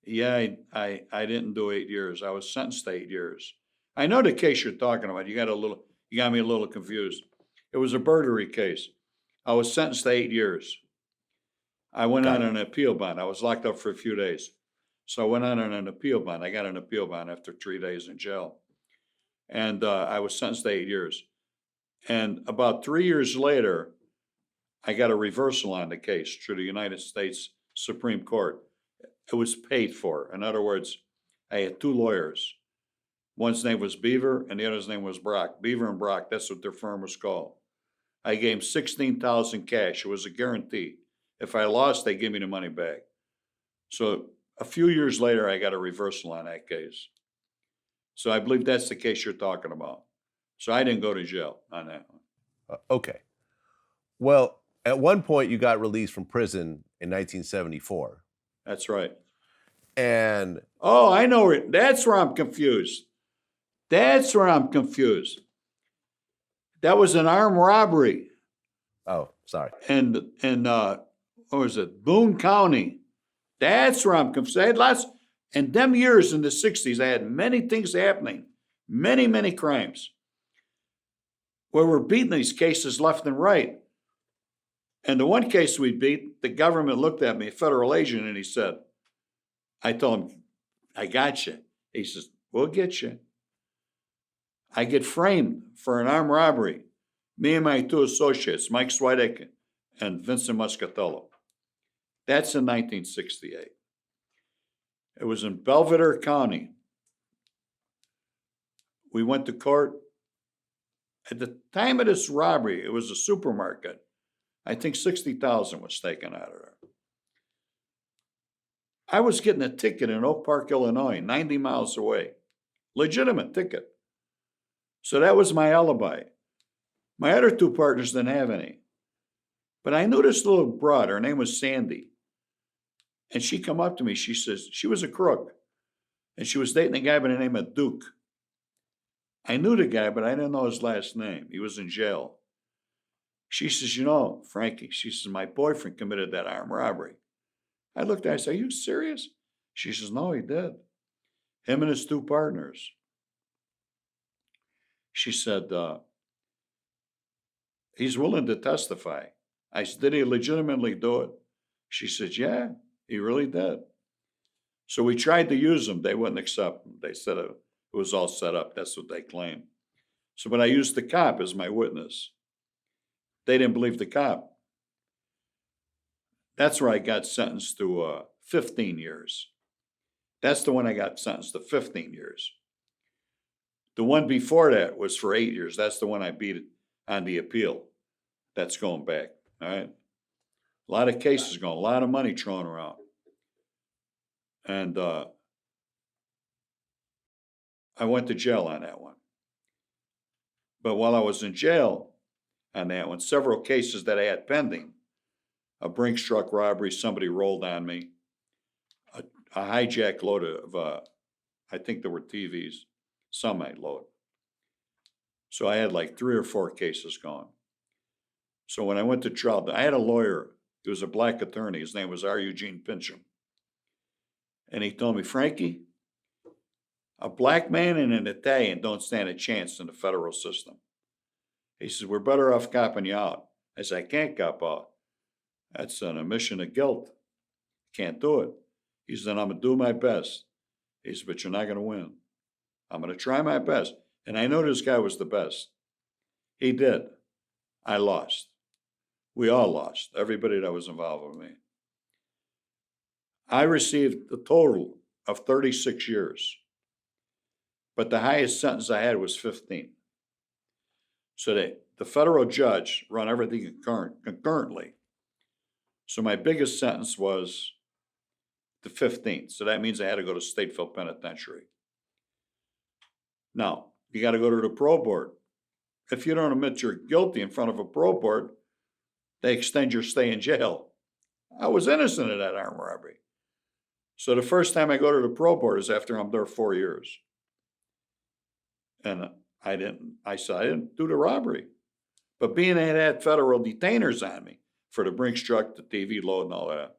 Yeah, I didn't do 8 years. I was sentenced to 8 years. I know the case you're talking about. You got me a little confused. It was a burglary case. I was sentenced to 8 years. I went on an appeal bond. I was locked up for a few days. So I went on an appeal bond. I got an appeal bond after 3 days in jail. And I was sentenced to 8 years. And about 3 years later, I got a reversal on the case through the United States Supreme Court. It was paid for. In other words, I had 2 lawyers. One's name was Beaver and the other's name was Brock. Beaver and Brock, that's what their firm was called. I gave them $16,000 cash. It was a guarantee. If I lost, they give me the money back. So a few years later, I got a reversal on that case. So I believe that's the case you're talking about. So I didn't go to jail on that one. Okay. Well, at one point, you got released from prison in 1974. That's right. And oh, I know it. That's where I'm confused. That's where I'm confused. That was an armed robbery. Oh, sorry. And what was it? Boone County. That's where I'm confused. I had lots, and them years in the 60s, I had many things happening, many, many crimes, where we're beating these cases left and right. And the one case we beat, the government looked at me, a federal agent, and he said, I told him, I got you. He says, we'll get you. I get framed for an armed robbery. Me and my 2 associates, Mike Swidek and Vincent Muscatello. That's in 1968. It was in Belvedere County. We went to court. At the time of this robbery, it was a supermarket. I think $60,000 was taken out of there. I was getting a ticket in Oak Park, Illinois, 90 miles away. Legitimate ticket. So that was my alibi. My other two partners didn't have any. But I knew this little broad, her name was Sandy. And she come up to me, she says, she was a crook. And she was dating a guy by the name of Duke. I knew the guy, but I didn't know his last name. He was in jail. She says, you know, Frankie, she says, my boyfriend committed that armed robbery. I looked at her, I said, are you serious? She says, no, he did. Him and his two partners. She said, he's willing to testify. I said, did he legitimately do it? She said, yeah, he really did. So we tried to use him. They wouldn't accept him. They said it was all set up. That's what they claimed. So, but I used the cop as my witness. They didn't believe the cop. That's where I got sentenced to 15 years. That's the one I got sentenced to 15 years. The one before that was for 8 years. That's the one I beat on the appeal. That's going back, all right? A lot of cases going, a lot of money thrown around. And I went to jail on that one. But while I was in jail on that one, several cases that I had pending, a Brinks truck robbery, somebody rolled on me, a hijack load of, I think there were TVs, semi-load. So I had like 3 or 4 cases going. So when I went to trial, I had a lawyer. He was a black attorney. His name was R. Eugene Pincham. And he told me, Frankie, a black man and an Italian don't stand a chance in the federal system. He says, we're better off copping you out. I said, I can't cop out. That's an admission of guilt. Can't do it. He said, I'm going to do my best. He said, but you're not going to win. I'm going to try my best. And I know this guy was the best. He did. I lost. We all lost. Everybody that was involved with me. I received a total of 36 years. But the highest sentence I had was 15. So the federal judge run everything concurrently. So my biggest sentence was the 15th. So that means I had to go to Stateville Penitentiary. Now, you got to go to the parole board. If you don't admit you're guilty in front of a parole board, they extend your stay in jail. I was innocent of that armed robbery. So the first time I go to the parole board is after I'm there 4 years. And I said, I didn't do the robbery. But being I had federal detainers on me for the Brinks truck, the TV load and all that,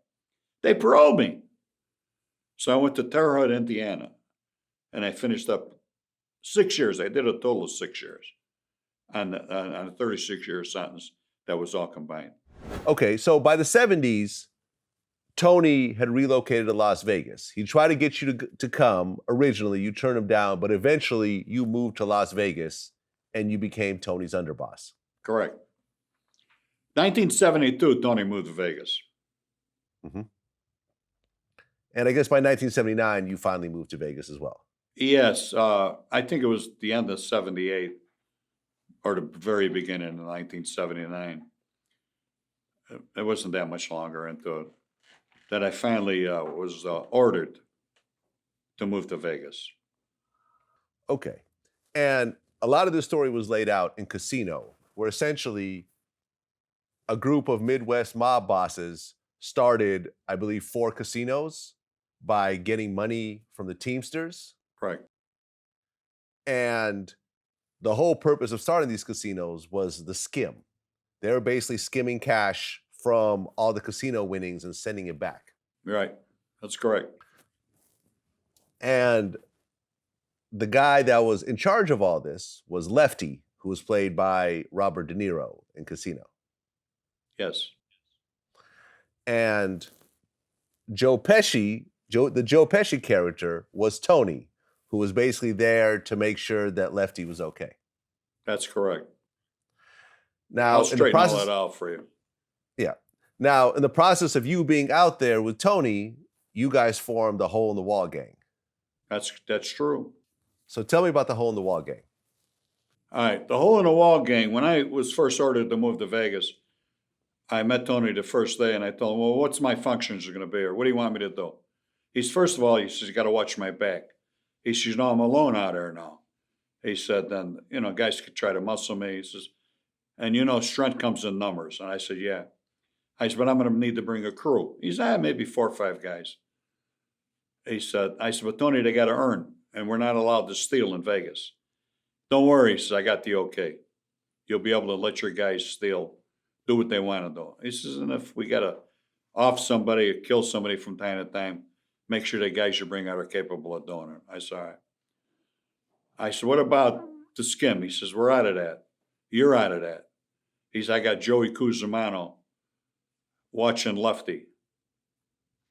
they paroled me. So I went to Terre Haute, Indiana, and I finished up 6 years. I did a total of 6 years on a 36-year sentence that was all combined. Okay, so by the 70s, Tony had relocated to Las Vegas. He tried to get you to come. Originally, you turned him down, but eventually you moved to Las Vegas and you became Tony's underboss. Correct. 1972, Tony moved to Vegas. Mm-hmm. And I guess by 1979, you finally moved to Vegas as well. Yes, I think it was the end of 78 or the very beginning of 1979. It wasn't that much longer into it that I finally was ordered to move to Vegas. Okay. And a lot of this story was laid out in Casino, where essentially a group of Midwest mob bosses started, I believe, 4 casinos by getting money from the Teamsters. Correct. And the whole purpose of starting these casinos was the skim. They were basically skimming cash from all the casino winnings and sending it back. Right. That's correct. And the guy that was in charge of all this was Lefty, who was played by Robert De Niro in Casino. Yes. And the Joe Pesci character was Tony, who was basically there to make sure that Lefty was okay. That's correct. Now, I'll straighten all that out for you. Yeah. Now, in the process of you being out there with Tony, you guys formed the Hole in the Wall gang. That's true. So tell me about the Hole in the Wall gang. All right, the Hole in the Wall gang, when I was first ordered to move to Vegas, I met Tony the first day and I told him, well, what's my functions are going to be, or what do you want me to do? First of all, he says, you got to watch my back. He says, no, I'm alone out there now. He said, then, guys could try to muscle me. He says, and strength comes in numbers. And I said, yeah. I said, but I'm going to need to bring a crew. He said, maybe 4 or 5 guys. I said, but Tony, they got to earn, and we're not allowed to steal in Vegas. Don't worry, he says, I got the okay. You'll be able to let your guys steal, do what they want to do. He says, and if we got to off somebody or kill somebody from time to time, make sure the guys you bring out are capable of doing it. I said, all right. I said, what about the skim? He says, we're out of that. You're out of that. He said, I got Joey Cusimano watching Lefty.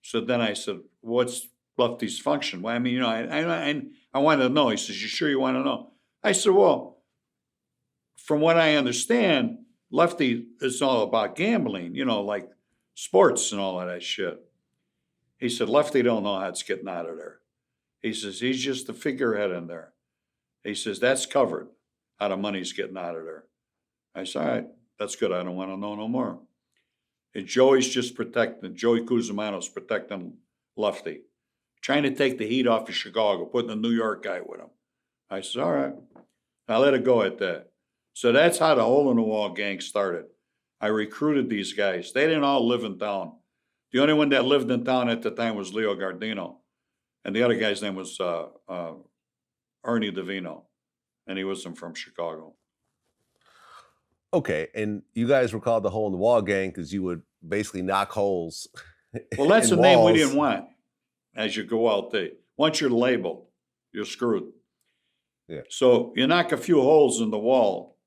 So then I said, what's Lefty's function? Well, I mean, I wanted to know. He says, you sure you want to know? I said, well, from what I understand, Lefty is all about gambling, like sports and all of that shit. He said, Lefty don't know how it's getting out of there. He says, he's just the figurehead in there. He says, that's covered, how the money's getting out of there. I said, all right, that's good. I don't want to know no more. And Joey Cusimano's protecting Lefty, trying to take the heat off of Chicago, putting a New York guy with him. I said, all right, I let it go at that. So that's how the Hole in the Wall gang started. I recruited these guys. They didn't all live in town. The only one that lived in town at the time was Leo Gardino. And the other guy's name was Ernie Davino. And he wasn't from Chicago. Okay, and you guys were called the Hole in the Wall gang because you would basically knock holes. Well, that's in a name we walls. didn't want as you go out there. Once you're labeled, you're screwed. Yeah. So you knock a few holes in the wall,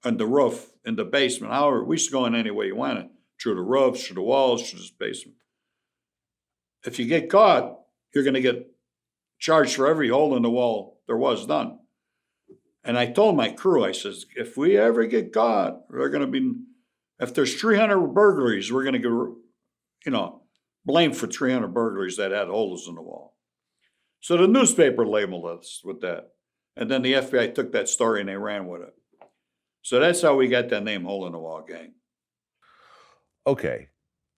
on the roof, in the basement. However, we used to go in any way you wanted. Through the roofs, through the walls, through this basement. If you get caught, you're going to get charged for every hole in the wall there was done. And I told my crew, I says, if we ever get caught, we're going to be, if there's 300 burglaries, we're going to get, blamed for 300 burglaries that had holes in the wall. So the newspaper labeled us with that. And then the FBI took that story and they ran with it. So that's how we got that name, Hole in the Wall gang. Okay.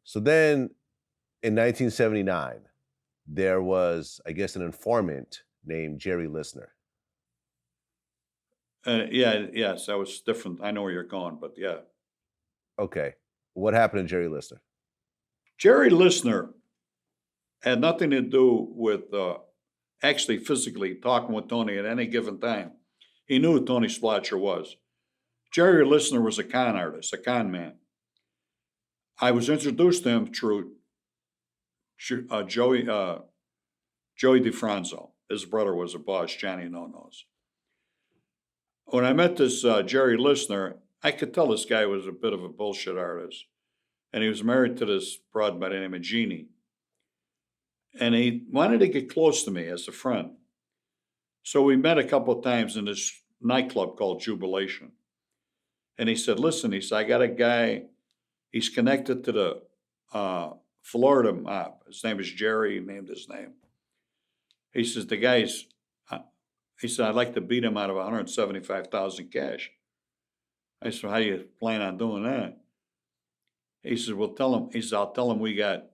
So then in 1979, there was, I guess, an informant named Jerry Lisner. Yes, that was different. I know where you're going, but yeah. Okay. What happened to Jerry Lisner? Jerry Lisner had nothing to do with actually physically talking with Tony at any given time. He knew who Tony Spilotro was. Jerry Lisner was a con artist, a con man. I was introduced to him through Joey DeFranzo. His brother was a boss, Johnny No-Nos. When I met this Jerry Lisner, I could tell this guy was a bit of a bullshit artist. And he was married to this broad by the name of Jeannie. And he wanted to get close to me as a friend. So we met a couple of times in this nightclub called Jubilation. And he said, listen, he said, I got a guy, he's connected to the Florida mob. His name is Jerry, he named his name. He says, the guy's, he said, I'd like to beat him out of $175,000 cash. I said, how do you plan on doing that? He said, well, tell him, he said, I'll tell him we got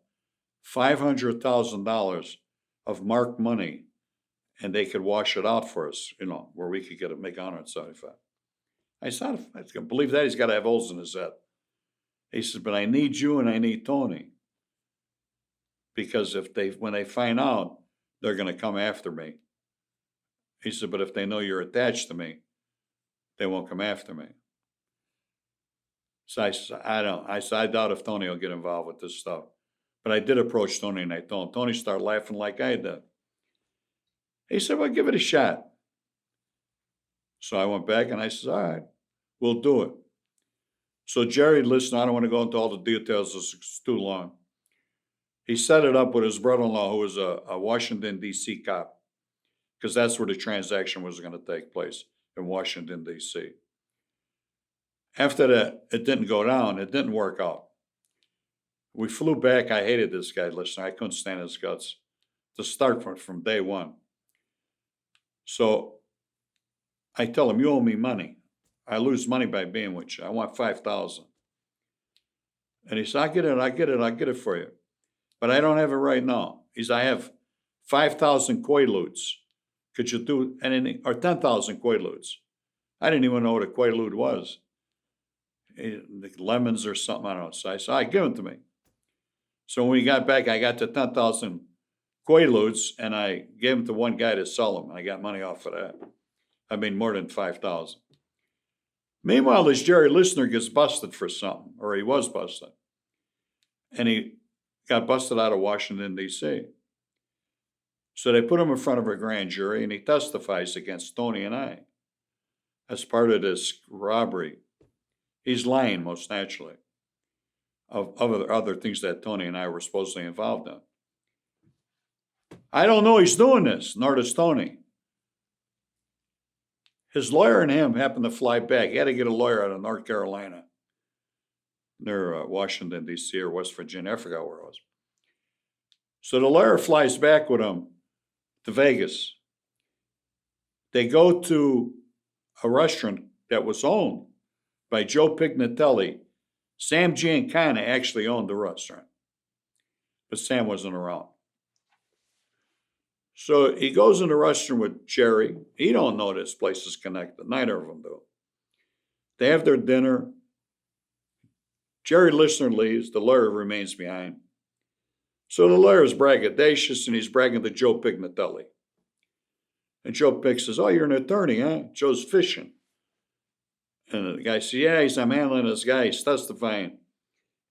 $500,000 of marked money and they could wash it out for us, where we could make 175. I said, I can believe that. He's got to have holes in his head. He said, but I need you and I need Tony. Because when they find out, they're going to come after me. He said, but if they know you're attached to me, they won't come after me. So I said, I doubt if Tony will get involved with this stuff. But I did approach Tony and I told him, Tony started laughing like I did. He said, well, give it a shot. So I went back and I said, all right, we'll do it. So Jerry, listen, I don't want to go into all the details, it's too long. He set it up with his brother-in-law, who was a Washington, D.C. cop, because that's where the transaction was going to take place, in Washington, D.C. After that, it didn't go down. It didn't work out. We flew back. I hated this guy, Lisner. I couldn't stand his guts to start from day one. So I tell him, you owe me money. I lose money by being with you. I want $5,000. And he said, I get it for you. But I don't have it right now. He said, I have 5,000 Quaaludes. Could you do anything? Or 10,000 Quaaludes. I didn't even know what a Quaalude was. Lemons or something, I don't know. So I said, all right, give them to me. So when we got back, I got to 10,000 Quaaludes, and I gave them to one guy to sell them. I got money off of that. I mean, more than 5,000. Meanwhile, this Jerry Lisner gets busted for something, or he was busted. And he got busted out of Washington, D.C. So they put him in front of a grand jury, and he testifies against Tony and I as part of this robbery. He's lying, most naturally, of other things that Tony and I were supposedly involved in. I don't know he's doing this, nor does Tony. His lawyer and him happened to fly back. He had to get a lawyer out of North Carolina, near Washington, D.C. or West Virginia. I forgot where it was. So the lawyer flies back with him to Vegas. They go to a restaurant that was owned by Joe Pignatelli. Sam Giancana actually owned the restaurant, but Sam wasn't around. So he goes in the restaurant with Jerry. He don't know this place is connected. Neither of them do. They have their dinner. Jerry Lisner leaves. The lawyer remains behind. So the lawyer is braggadocious, and he's bragging to Joe Pignatelli. And Joe Pig says, oh, you're an attorney, huh? Joe's fishing. And the guy says, yeah, I'm handling this guy. He's testifying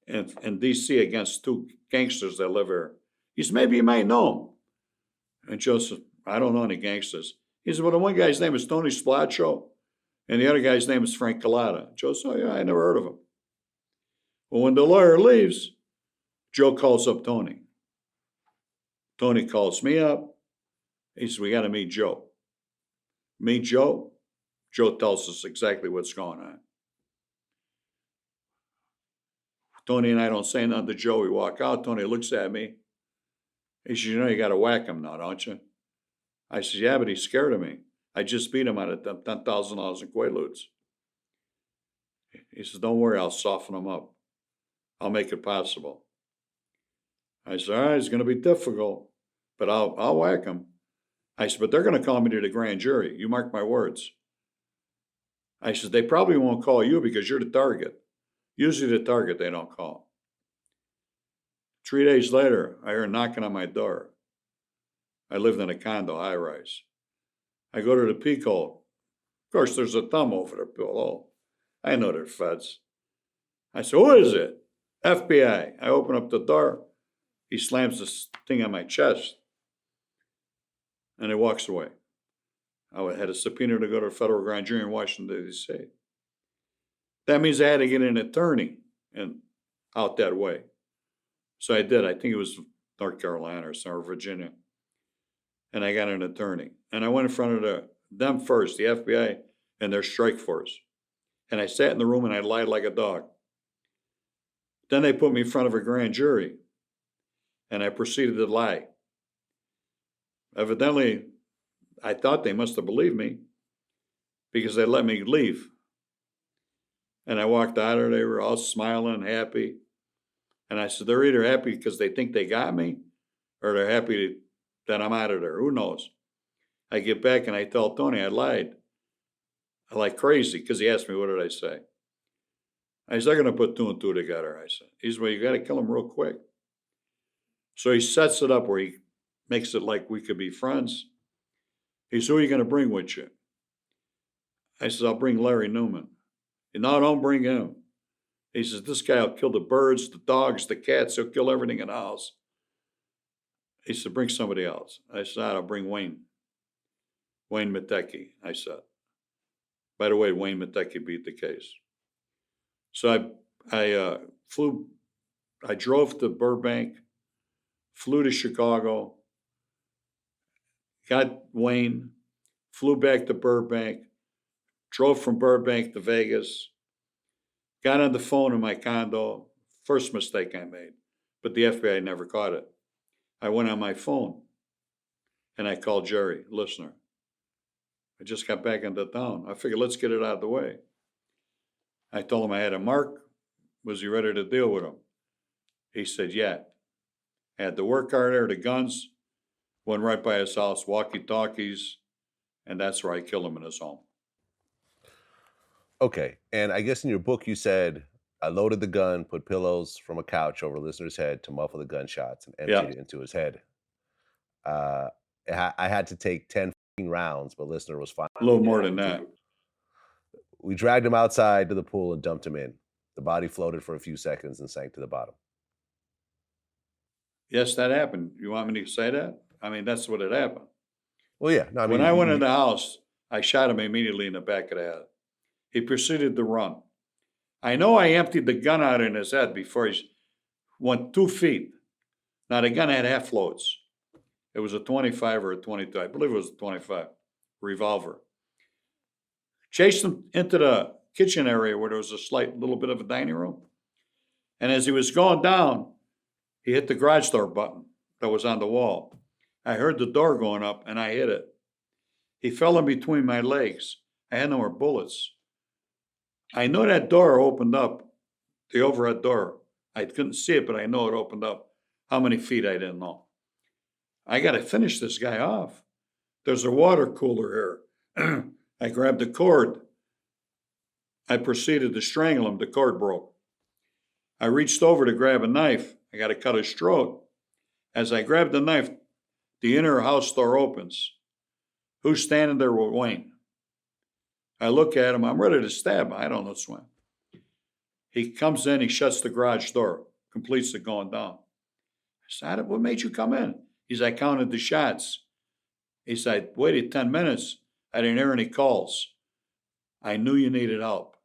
in D.C. against two gangsters that live here. He says, maybe you might know him. And Joe says, I don't know any gangsters. He said, well, the one guy's name is Tony Spilotro, and the other guy's name is Frank Cullotta. Joe said, oh, yeah, I never heard of him. Well, when the lawyer leaves, Joe calls up Tony. Tony calls me up. He says, we got to meet Joe. Meet Joe? Joe tells us exactly what's going on. Tony and I don't say nothing to Joe. We walk out. Tony looks at me. He says, you know, you got to whack him now, don't you? I said, yeah, but he's scared of me. I just beat him out of $10,000 in Quaaludes. He says, don't worry, I'll soften him up. I'll make it possible. I said, all right, it's going to be difficult, but I'll whack him. I said, but they're going to call me to the grand jury. You mark my words. I said, they probably won't call you because you're the target. Usually the target they don't call. 3 days later, I heard knocking on my door. I lived in a condo, high rise. I go to the peephole. Of course, there's a thumb over the pillow. I know they're feds. I said, who is it? FBI. I open up the door. He slams this thing on my chest. And he walks away. I had a subpoena to go to a federal grand jury in Washington, D.C. That means I had to get an attorney and out that way. So I did. I think it was North Carolina or Virginia. And I got an attorney. And I went in front of them first, the FBI and their strike force. And I sat in the room and I lied like a dog. Then they put me in front of a grand jury. And I proceeded to lie. Evidently, I thought they must have believed me because they let me leave. And I walked out of there, they were all smiling, happy. And I said, they're either happy because they think they got me or they're happy that I'm out of there. Who knows? I get back and I tell Tony I lied. I like crazy because he asked me, what did I say? I said, they're going to put two and two together, I said. He said, well, you got to kill him real quick. So he sets it up where he makes it like we could be friends. He said, who are you going to bring with you? I said, I'll bring Larry Newman. He said, no, don't bring him. He says, this guy will kill the birds, the dogs, the cats. He'll kill everything in the house. He said, bring somebody else. I said, I'll bring Wayne. Wayne Matecki, I said. By the way, Wayne Matecki beat the case. So I drove to Burbank, flew to Chicago, got Wayne, flew back to Burbank, drove from Burbank to Vegas, got on the phone in my condo. First mistake I made. but the FBI never caught it. I went on my phone and I called Jerry Lisner. I just got back into town. I figured, let's get it out of the way. I told him I had a mark. Was he ready to deal with him? He said, yeah. I had the work car there, the guns, went right by his house, walkie-talkies, and that's where I killed him in his home. Okay. And I guess in your book you said, I loaded the gun, put pillows from a couch over Lisner's head to muffle the gunshots, and emptied it into his head. I had to take 10 rounds, but Lisner was fine. A little more than that. We dragged him outside to the pool and dumped him in. The body floated for a few seconds and sank to the bottom. Yes, that happened. You want me to say that? I mean, that's what had happened. Well, yeah. No, I mean, when I went in the house, I shot him immediately in the back of the head. He proceeded to run. I know I emptied the gun out in his head before he went 2 feet. Now, the gun had half loads. It was a 25 or a 22. I believe it was a 25 revolver. Chased him into the kitchen area where there was a slight little bit of a dining room. And as he was going down, he hit the garage door button that was on the wall. I heard the door going up and I hit it. He fell in between my legs. I had no more bullets. I know that door opened up, the overhead door. I couldn't see it, but I know it opened up. How many feet, I didn't know. I got to finish this guy off. There's a water cooler here. I grabbed the cord. I proceeded to strangle him. The cord broke. I reached over to grab a knife. I got to cut his throat. As I grabbed the knife, the inner house door opens. Who's standing there with Wayne? I look at him. I'm ready to stab him. I don't know swim. He comes in. He shuts the garage door, completes it going down. I said, what made you come in? He said, I counted the shots. He said, I waited 10 minutes. I didn't hear any calls. I knew you needed help.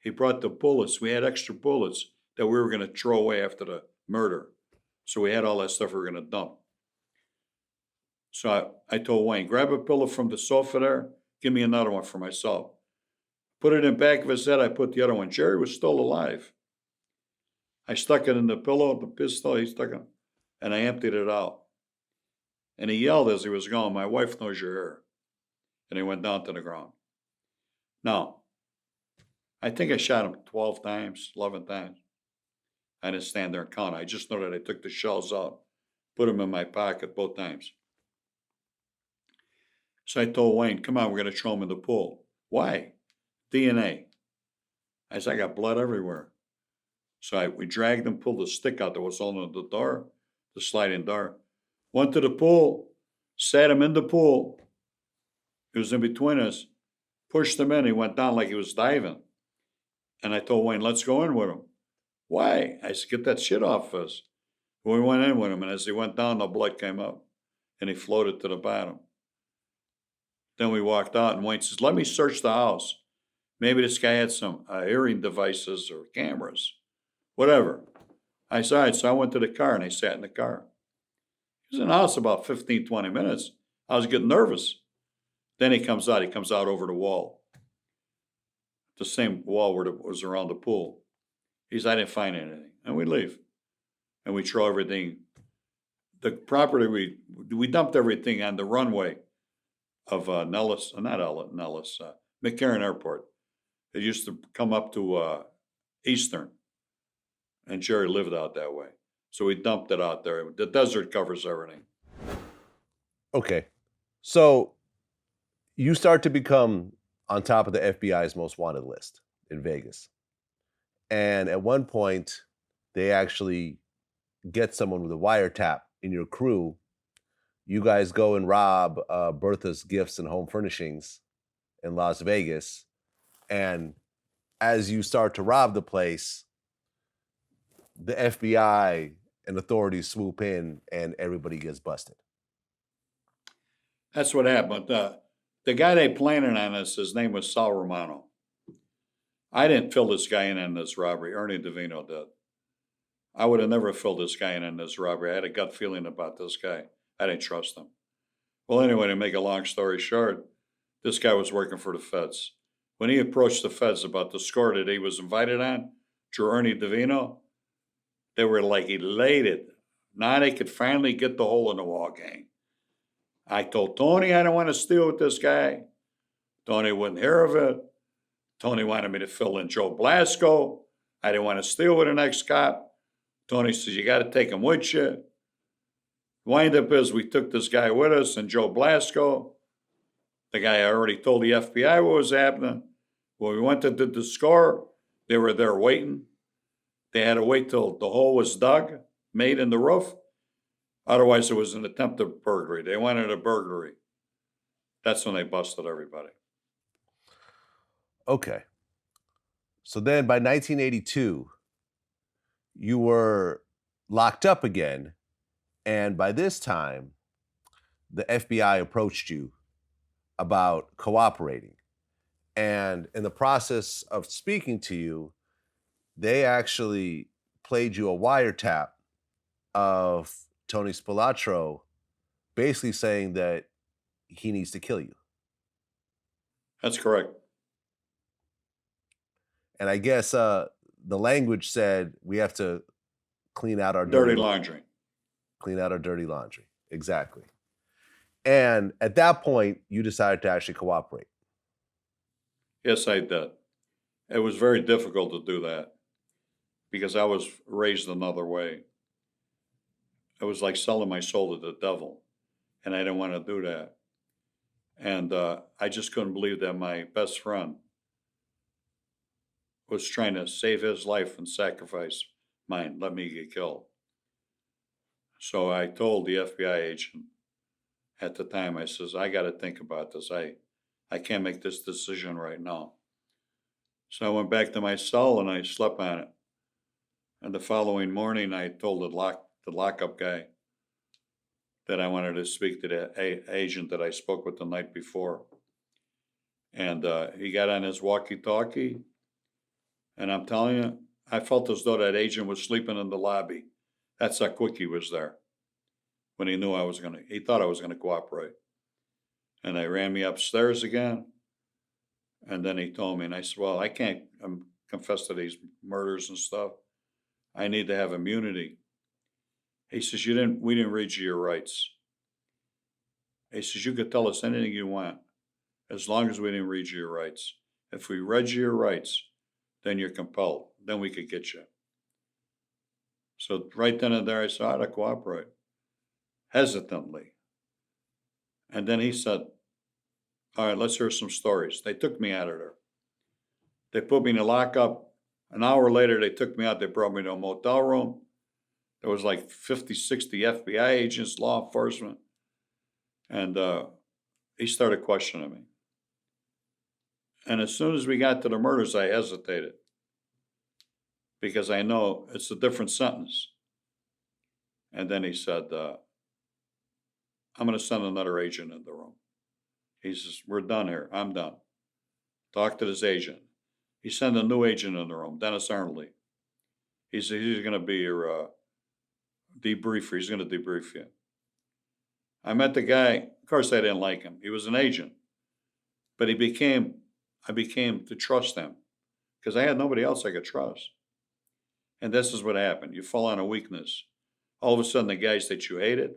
He brought the bullets. We had extra bullets that we were going to throw away after the murder. So we had all that stuff we were going to dump. So I told Wayne, grab a pillow from the sofa there. Give me another one for myself. Put it in the back of his head. I put the other one. Jerry was still alive. I stuck it in the pillow, the pistol. He stuck it, and I emptied it out. And he yelled as he was going, my wife knows you're here. And he went down to the ground. Now, I think I shot him 12 times, 11 times. I didn't stand there and count. I just know that I took the shells out, put them in my pocket both times. So I told Wayne, come on, we're going to throw him in the pool. Why? DNA. I said, I got blood everywhere. So we dragged him, pulled the stick out that was on the door, the sliding door. Went to the pool, sat him in the pool. He was in between us. Pushed him in. He went down like he was diving. And I told Wayne, let's go in with him. Why? I said, get that shit off us. We went in with him, and as he went down, the blood came up, and he floated to the bottom. Then we walked out, and Wayne says, let me search the house. Maybe this guy had some hearing devices or cameras, whatever. I said, all right, so I went to the car, and I sat in the car. He was in the house about 15, 20 minutes. I was getting nervous. Then he comes out over the wall. The same wall where it was around the pool. He said, I didn't find anything. And we leave. And we throw everything. The property, we dumped everything on the runway of McCarran Airport. It used to come up to Eastern. And Jerry lived out that way. So we dumped it out there. The desert covers everything. Okay. So you start to become on top of the FBI's most wanted list in Vegas. And at one point, they actually get someone with a wiretap in your crew. You guys go and rob Bertha's Gifts and Home Furnishings in Las Vegas. And as you start to rob the place, the FBI and authorities swoop in and everybody gets busted. That's what happened. The guy they planted on us, his name was Sal Romano. I didn't fill this guy in on this robbery. Ernie DeVino did. I would have never filled this guy in on this robbery. I had a gut feeling about this guy. I didn't trust him. Well, anyway, to make a long story short, this guy was working for the feds. When he approached the feds about the score that he was invited on through Ernie DeVino, They were like elated. Now they could finally get the hole in the wall gang. I told Tony I don't want to steal with this guy. Tony wouldn't hear of it. Tony wanted me to fill in Joe Blasco. I didn't want to steal with an ex-cop. Tony says, you got to take him with you. Wind up is we took this guy with us and Joe Blasco. The guy already told the FBI what was happening. When we went to do the score, they were there waiting. They had to wait till the hole was dug, made in the roof. Otherwise, it was an attempted burglary. They wanted a burglary. That's when they busted everybody. Okay. So then by 1982, you were locked up again. And by this time, the FBI approached you about cooperating. And in the process of speaking to you, they actually played you a wiretap of Tony Spilotro basically saying that he needs to kill you. That's correct. And I guess the language said we have to clean out our Dirty laundry. Clean out our dirty laundry. Exactly. And at that point, you decided to actually cooperate. Yes, I did. It was very difficult to do that because I was raised another way. It was like selling my soul to the devil, and I didn't want to do that. And I just couldn't believe that my best friend was trying to save his life and sacrifice mine, let me get killed. So I told the FBI agent at the time, I says, I got to think about this. I can't make this decision right now. So I went back to my cell and I slept on it. And the following morning, I told the lockup guy that I wanted to speak to the agent that I spoke with the night before. And he got on his walkie-talkie. And I'm telling you, I felt as though that agent was sleeping in the lobby. That's how quick he was there when he knew he thought I was going to cooperate. And they ran me upstairs again. And then he told me, and I said, well, I can't confess to these murders and stuff. I need to have immunity. He says, we didn't read you your rights. He says, you could tell us anything you want as long as we didn't read you your rights. If we read you your rights, then you're compelled. Then we could get you. So right then and there, I said, I ought to cooperate. Hesitantly. And then he said, all right, let's hear some stories. They took me out of there. They put me in a lockup. An hour later, they took me out. They brought me to a motel room. There was like 50, 60 FBI agents, law enforcement. And he started questioning me. And as soon as we got to the murders, I hesitated. Because I know it's a different sentence. And then he said, I'm going to send another agent in the room. He says, we're done here. I'm done. Talk to this agent. He sent a new agent in the room, Dennis Arnley. He said, he's going to be your debriefer. He's going to debrief you. I met the guy. Of course, I didn't like him. He was an agent. But I became to trust him because I had nobody else I could trust. And this is what happened. You fall on a weakness. All of a sudden, the guys that you hated,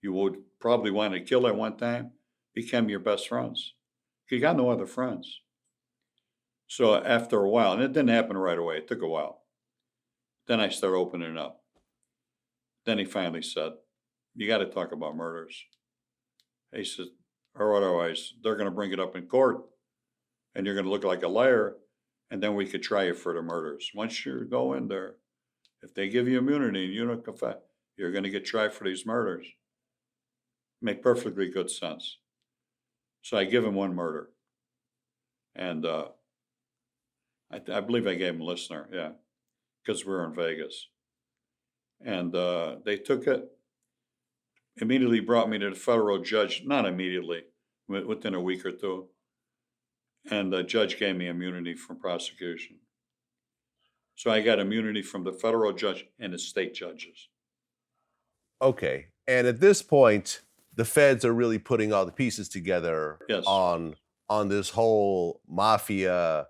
you would probably want to kill at one time, become your best friends. You got no other friends. So after a while, and it didn't happen right away, it took a while. Then I started opening up. Then he finally said, you got to talk about murders. He said, or otherwise, they're going to bring it up in court, and you're going to look like a liar, and then we could try you for the murders. Once you go in there, if they give you immunity and you don't confess, you're going to get tried for these murders. Make perfectly good sense. So I give him one murder. And I believe I gave him Lisner, yeah, because we were in Vegas. And they took it, immediately brought me to the federal judge, not immediately, within a week or two. And the judge gave me immunity from prosecution. So I got immunity from the federal judge and the state judges. Okay. And at this point, the feds are really putting all the pieces together Yes. on this whole mafia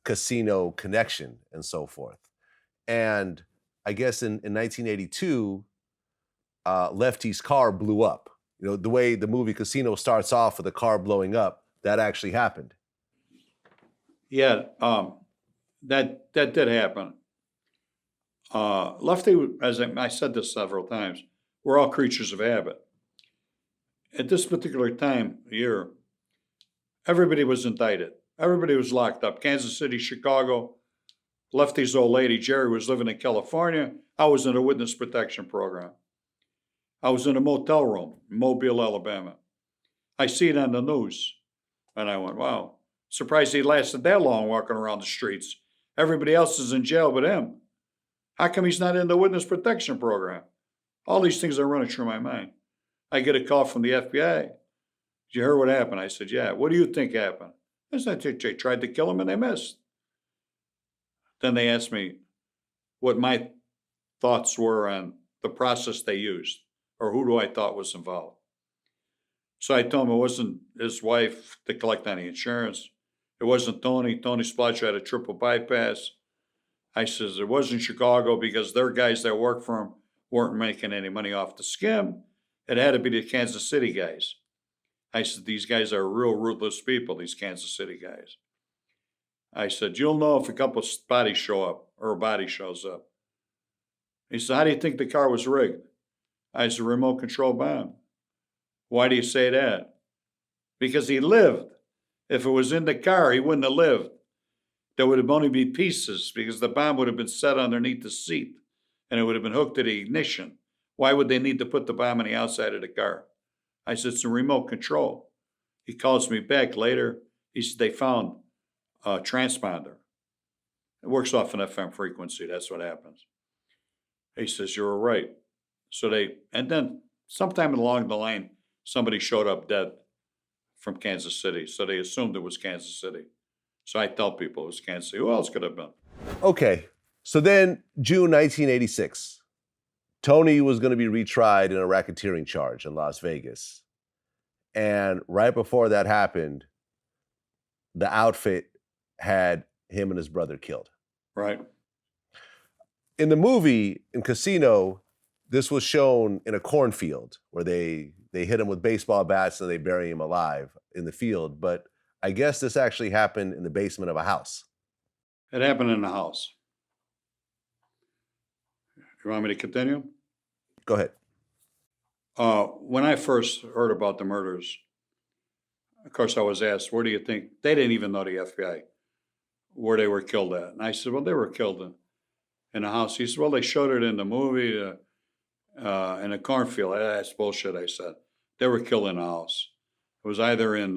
casino connection and so forth. And I guess in 1982, Lefty's car blew up. You know, the way the movie Casino starts off with the car blowing up, that actually happened. Yeah, that did happen. Lefty, as I said this several times, we're all creatures of habit. At this particular time of year, everybody was indicted. Everybody was locked up. Kansas City, Chicago. Lefty's old lady, Jerry, was living in California. I was in a witness protection program. I was in a motel room in Mobile, Alabama. I see it on the news. And I went, wow, surprised he lasted that long walking around the streets. Everybody else is in jail but him. How come he's not in the witness protection program? All these things are running through my mind. I get a call from the FBI. Did you hear what happened? I said, yeah. What do you think happened? I said, they tried to kill him and they missed. Then they asked me what my thoughts were on the process they used, or who do I thought was involved. So I told him it wasn't his wife to collect any insurance. It wasn't Tony. Tony Spilotro had a triple bypass. I says it wasn't Chicago because their guys that work for him weren't making any money off the skim. It had to be the Kansas City guys. I said, these guys are real ruthless people, these Kansas City guys. I said, you'll know if a couple bodies show up or a body shows up. He said, how do you think the car was rigged? I said, remote control bomb. Why do you say that? Because he lived. If it was in the car, he wouldn't have lived. There would have only been pieces because the bomb would have been set underneath the seat and it would have been hooked to the ignition. Why would they need to put the bomb on the outside of the car? I said, it's a remote control. He calls me back later. He said, they found a transponder. It works off an FM frequency. That's what happens. He says, you're right. And then sometime along the line, somebody showed up dead from Kansas City. So they assumed it was Kansas City. So I tell people it was Kansas City. Who else could have been? Okay. So then June 1986, Tony was going to be retried in a racketeering charge in Las Vegas. And right before that happened, the outfit had him and his brother killed. Right. In the movie, in Casino, this was shown in a cornfield where they hit him with baseball bats and they bury him alive in the field. But I guess this actually happened in the basement of a house. It happened in the house. You want me to continue? Go ahead. When I first heard about the murders, of course, I was asked, where do you think? They didn't even know, the FBI, where they were killed at. And I said, well, they were killed in a house. He said, well, they showed it in the movie in a cornfield. That's bullshit, I said. They were killed in a house. It was either in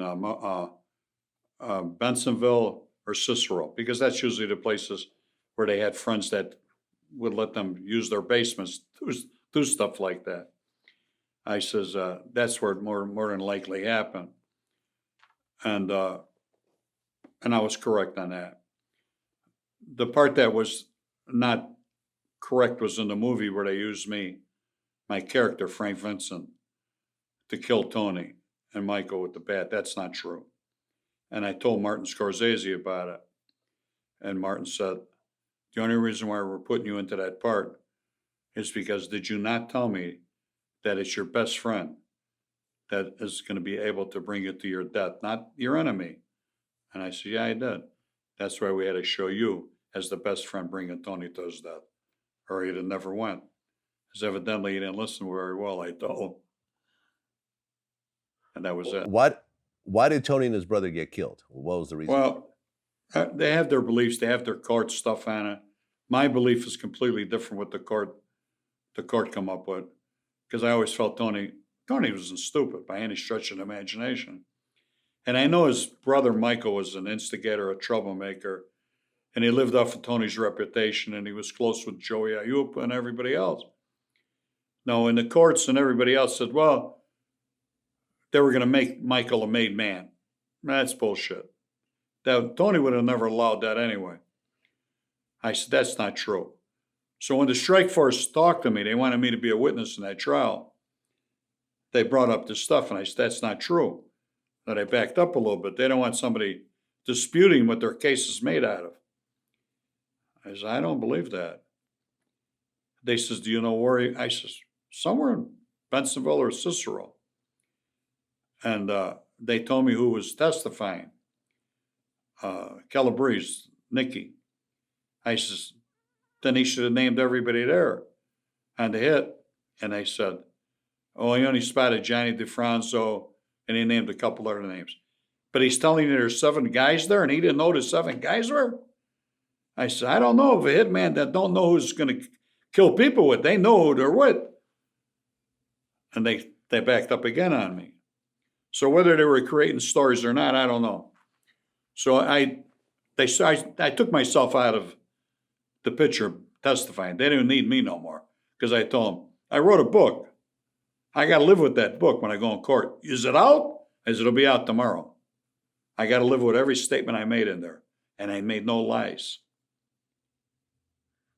Bensonville or Cicero, because that's usually the places where they had friends that would let them use their basements, do stuff like that. I says, that's where it more than likely happened. And I was correct on that. The part that was not correct was in the movie where they used me, my character, Frank Vincent, to kill Tony and Michael with the bat. That's not true. And I told Martin Scorsese about it. And Martin said, the only reason why we're putting you into that part is because did you not tell me that it's your best friend that is going to be able to bring you to your death, not your enemy? And I said, yeah, I did. That's why we had to show you as the best friend bringing Tony to his death, or he'd have never went. Because evidently he didn't listen very well, I told him. And that was it. Why did Tony and his brother get killed? What was the reason? Well, they have their beliefs. They have their court stuff on it. My belief is completely different what the court come up with. Because I always felt Tony wasn't stupid by any stretch of the imagination. And I know his brother Michael was an instigator, a troublemaker, and he lived off of Tony's reputation, and he was close with Joey Ayupa and everybody else. Now, in the courts and everybody else said, well, they were going to make Michael a made man. That's bullshit. Tony would have never allowed that anyway. I said, that's not true. So when the strike force talked to me, they wanted me to be a witness in that trial. They brought up this stuff, and I said, that's not true. But I backed up a little bit. They don't want somebody disputing what their case is made out of. I said, I don't believe that. They says, do you know where I says, somewhere in Bensenville or Cicero. And they told me who was testifying. Calabrese, Nicky. I says, then he should have named everybody there on the hit. And they said, oh, he only spotted Johnny DeFranco, and he named a couple other names. But he's telling you there's 7 guys there, and he didn't know the 7 guys were? I said, I don't know. If a hitman that don't know who's going to kill people with, they know who they're with. And they backed up again on me. So whether they were creating stories or not, I don't know. So I took myself out of the picture testifying. They didn't need me no more because I told them, I wrote a book. I got to live with that book when I go in court. Is it out? As it'll be out tomorrow. I got to live with every statement I made in there. And I made no lies.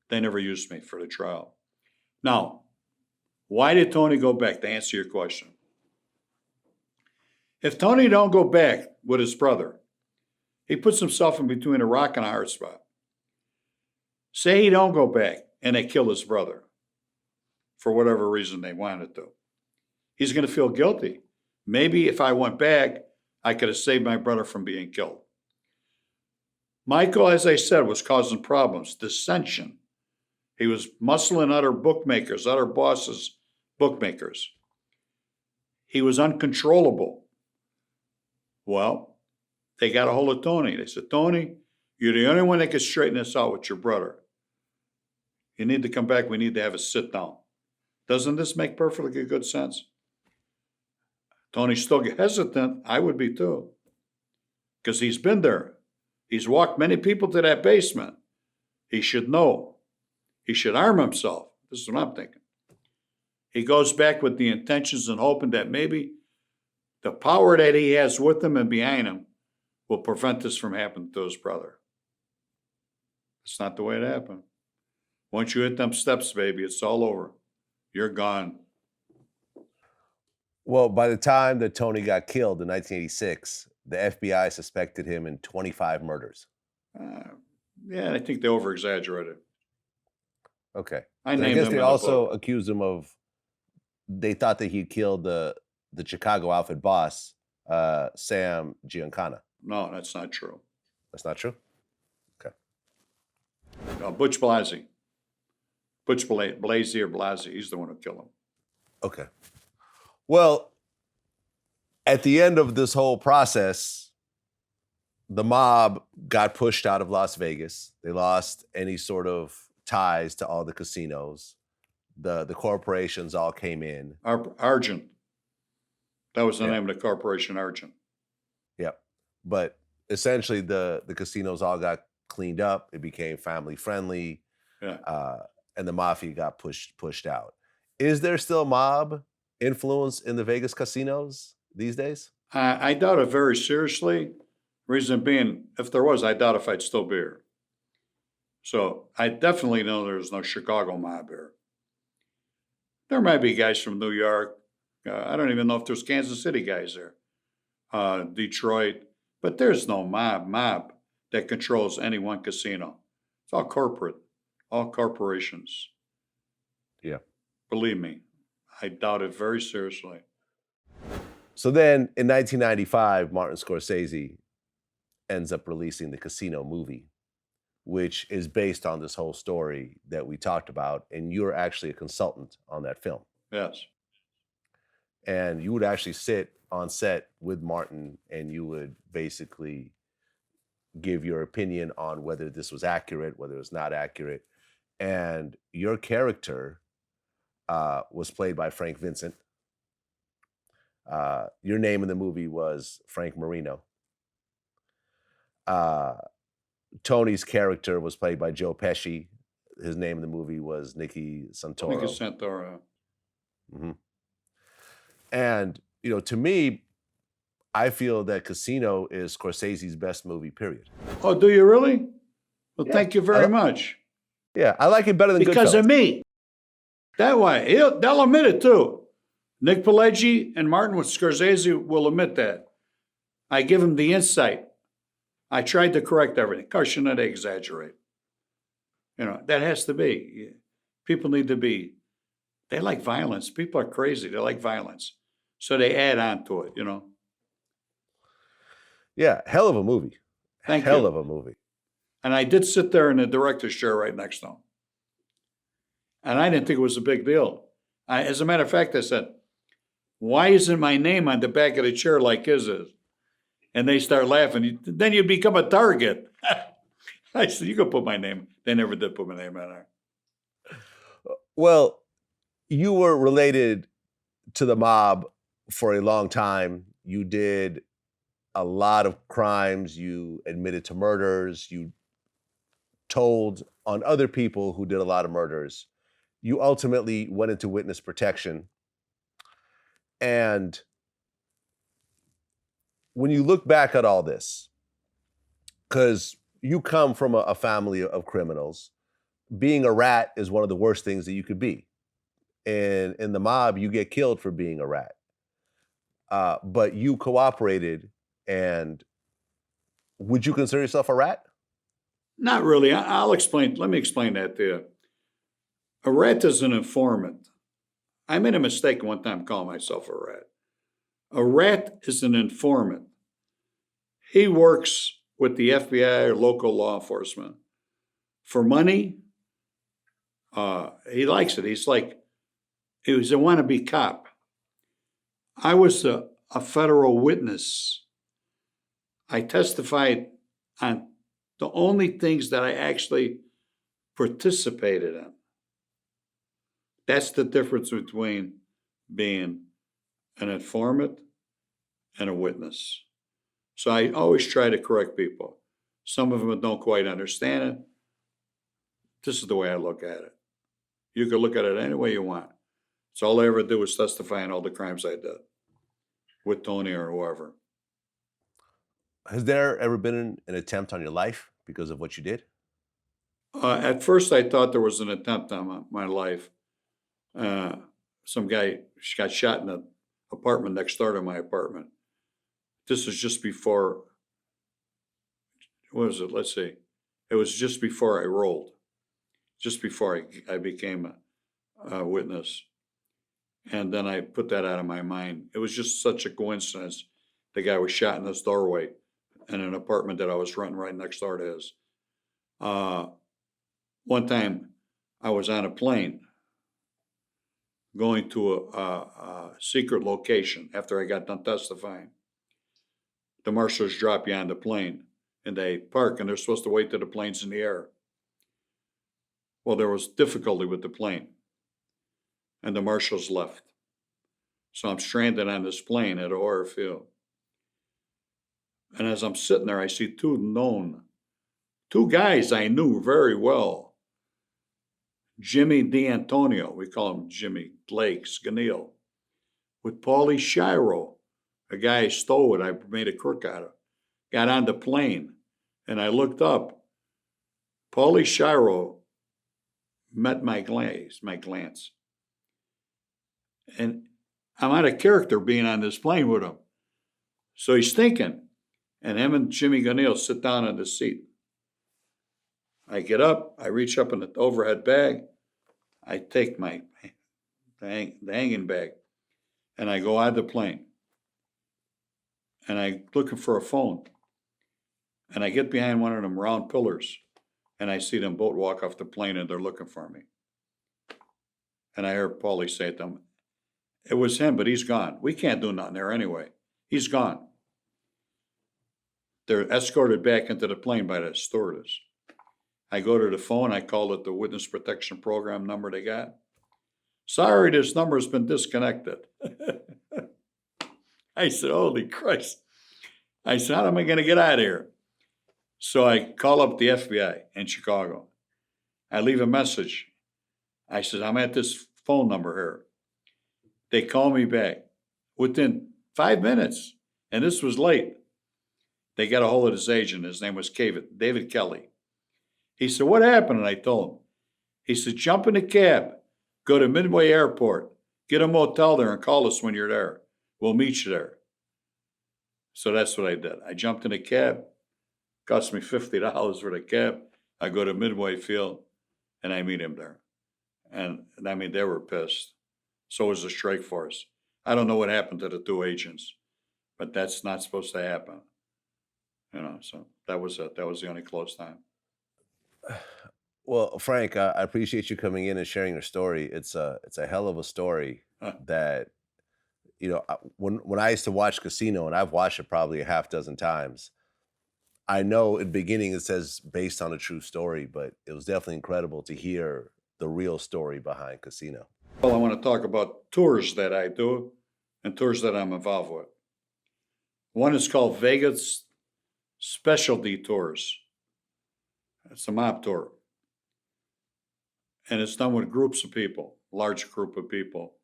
They never used me for the trial. Now, why did Tony go back? To answer your question. If Tony don't go back with his brother, he puts himself in between a rock and a hard spot. Say he don't go back and they kill his brother for whatever reason they wanted to. He's going to feel guilty. Maybe if I went back, I could have saved my brother from being killed. Michael, as I said, was causing problems, dissension. He was muscling other bookmakers, other bosses, bookmakers. He was uncontrollable. Well, they got a hold of Tony. They said, Tony, you're the only one that can straighten this out with your brother. You need to come back. We need to have a sit down. Doesn't this make perfectly good sense? Tony's still hesitant. I would be too. Because he's been there. He's walked many people to that basement. He should know. He should arm himself. This is what I'm thinking. He goes back with the intentions and hoping that maybe the power that he has with him and behind him will prevent this from happening to his brother. It's not the way it happened. Once you hit them steps, baby, it's all over. You're gone. Well, by the time that Tony got killed in 1986, the FBI suspected him in 25 murders. Yeah, I think they over-exaggerated. Okay. I guess they also accused him of, they thought that he killed the Chicago outfit boss, Sam Giancana. No, that's not true. That's not true? Okay. Butch Blasey. Butch Blasey or Blasey, he's the one who killed him. Okay. Well, at the end of this whole process, the mob got pushed out of Las Vegas. They lost any sort of ties to all the casinos. The corporations all came in. Argent. That was the name of the corporation, Argent. Yep. But essentially the casinos all got cleaned up. It became family friendly. Yeah. And the mafia got pushed out. Is there still mob influence in the Vegas casinos these days? I doubt it very seriously. Reason being, if there was, I doubt if I'd still be here. So I definitely know there's no Chicago mob here. There might be guys from New York. I don't even know if there's Kansas City guys there. Detroit. But there's no mob that controls any one casino. It's all corporate, all corporations. Yeah. Believe me, I doubt it very seriously. So then in 1995, Martin Scorsese ends up releasing the Casino movie, which is based on this whole story that we talked about. And you're actually a consultant on that film. Yes. And you would actually sit on set with Martin and you would basically give your opinion on whether this was accurate, whether it was not accurate. And your character was played by Frank Vincent. Your name in the movie was Frank Marino. Tony's character was played by Joe Pesci. His name in the movie was Nicky Santoro. Nicky Santoro. Mm-hmm. And, you know, to me, I feel that Casino is Scorsese's best movie, period. Oh, do you really? Well, Yeah. thank you very much. Yeah, I like it better than Because Goodfellas. of me. That way. They'll admit it too. Nick Pileggi and Martin with Scorsese will admit that. I give him the insight. I tried to correct everything. Of course, you know, they exaggerate. You know, that has to be. People need to be, they like violence. People are crazy. They like violence. So they add on to it, you know. Yeah, hell of a movie. Thank Hell you. of a movie. And I did sit there in the director's chair right next to him. And I didn't think it was a big deal. As a matter of fact, I said, why isn't my name on the back of the chair like his is? And they start laughing. Then you become a target. I said, you can put my name. They never did put my name on there. Well, you were related to the mob for a long time. You did a lot of crimes. You admitted to murders. You told on other people who did a lot of murders. You ultimately went into witness protection. And when you look back at all this, because you come from a family of criminals, being a rat is one of the worst things that you could be. And in the mob, you get killed for being a rat. But you cooperated, and would you consider yourself a rat? Not really. I'll explain. Let me explain that to you. A rat is an informant. I made a mistake one time calling myself a rat. A rat is an informant. He works with the FBI or local law enforcement for money. He likes it. He's like, he was a wannabe cop. I was a federal witness. I testified on the only things that I actually participated in. That's the difference between being an informant and a witness. So I always try to correct people. Some of them don't quite understand it. This is the way I look at it. You can look at it any way you want. So all I ever did was testify on all the crimes I did with Tony or whoever. Has there ever been an attempt on your life because of what you did? At first, I thought there was an attempt on my life. Some guy got shot in an apartment next door to my apartment. This was just before, what was it? Let's see. It was just before I rolled, just before I became a witness. And then I put that out of my mind. It was just such a coincidence. The guy was shot in this doorway in an apartment that I was renting right next door to his. One time I was on a plane going to a secret location after I got done testifying. The marshals drop you on the plane and they park, and they're supposed to wait till the plane's in the air. Well, there was difficulty with the plane and the marshals left. So I'm stranded on this plane at O'Hare Field. And as I'm sitting there, I see two guys I knew very well. Jimmy D'Antonio, we call him Jimmy Lakes, Ganil, with Paulie Shiro, a guy I stole it, I made a crook out of, got on the plane, and I looked up. Paulie Shiro met my glance. And I'm out of character being on this plane with him. So he's thinking, and him and Jimmy Ganil sit down on the seat. I get up, I reach up in the overhead bag, I take the hanging bag, and I go out of the plane. And I'm looking for a phone. And I get behind one of them round pillars, and I see them both walk off the plane, and they're looking for me. And I heard Paulie say to them, it was him, but he's gone. We can't do nothing there anyway. He's gone. They're escorted back into the plane by the stewardess. I go to the phone. I call it the Witness Protection Program number they got. Sorry, this number has been disconnected. I said, holy Christ. I said, how am I going to get out of here? So I call up the FBI in Chicago. I leave a message. I said, I'm at this phone number here. They call me back within 5 minutes, and this was late. They got a hold of his agent. His name was David Kelly. He said, what happened? And I told him. He said, jump in a cab, go to Midway Airport, get a motel there, and call us when you're there. We'll meet you there. So that's what I did. I jumped in a cab, cost me $50 for the cab. I go to Midway Field, and I meet him there. And I mean, they were pissed. So was the strike force. I don't know what happened to the two agents, but that's not supposed to happen. You know, so that was it. That was the only close time. Well, Frank, I appreciate you coming in and sharing your story. It's a hell of a story Huh. that, when I used to watch Casino, and I've watched it probably a half dozen times, I know in the beginning it says based on a true story, but it was definitely incredible to hear the real story behind Casino. Well, I want to talk about tours that I do and tours that I'm involved with. One is called Vegas Specialty Tours. It's a mob tour. And it's done with groups of people, large group of people,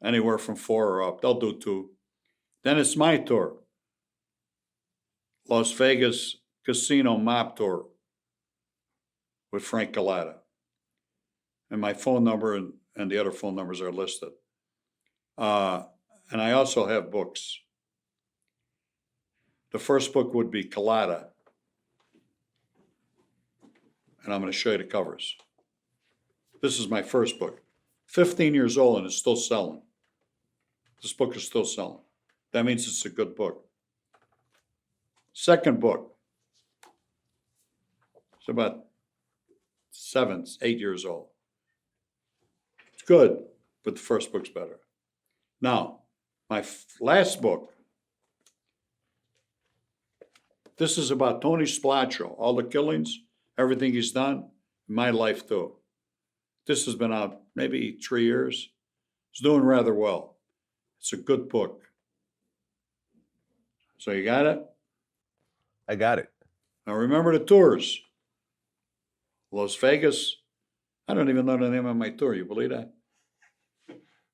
anywhere from 4 or up. They'll do 2. Then it's my tour, Las Vegas Casino Mob Tour with Frank Cullotta. And my phone number and the other phone numbers are listed. And I also have books. The first book would be Cullotta. And I'm going to show you the covers. This is my first book. 15 years old and it's still selling. This book is still selling. That means it's a good book. Second book. It's about 7, 8 years old. It's good, but the first book's better. Now, my last book. This is about Tony Spilotro, all the killings, everything he's done, my life too. This has been out maybe 3 years. It's doing rather well. It's a good book. So you got it? I got it. Now remember the tours. Las Vegas. I don't even know the name of my tour. You believe that?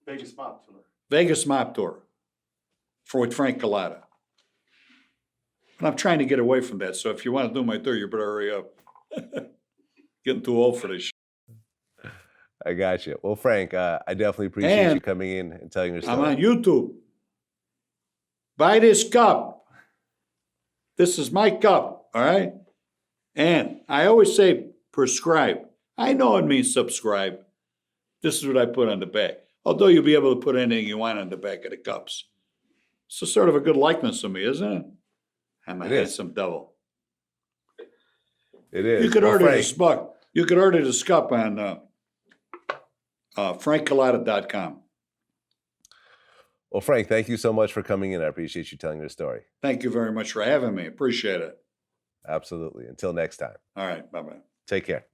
Vegas Mob Tour. Vegas Mob Tour with Frank Cullotta. And I'm trying to get away from that. So if you want to do my tour, you better hurry up. Getting too old for this shit. I got you. Well, Frank, I definitely appreciate you And coming in and telling your I'm story. on YouTube. Buy this cup. This is my cup, all right? And I always say prescribe. I know it means subscribe. This is what I put on the back. Although you'll be able to put anything you want on the back of the cups. It's a sort of a good likeness of me, isn't it? I'm a It is. handsome devil. It is. You could Well, order Frank, this book. You could order this cup on frankcullotta.com. Well, Frank, thank you so much for coming in. I appreciate you telling your story. Thank you very much for having me. Appreciate it. Absolutely. Until next time. All right. Bye-bye. Take care.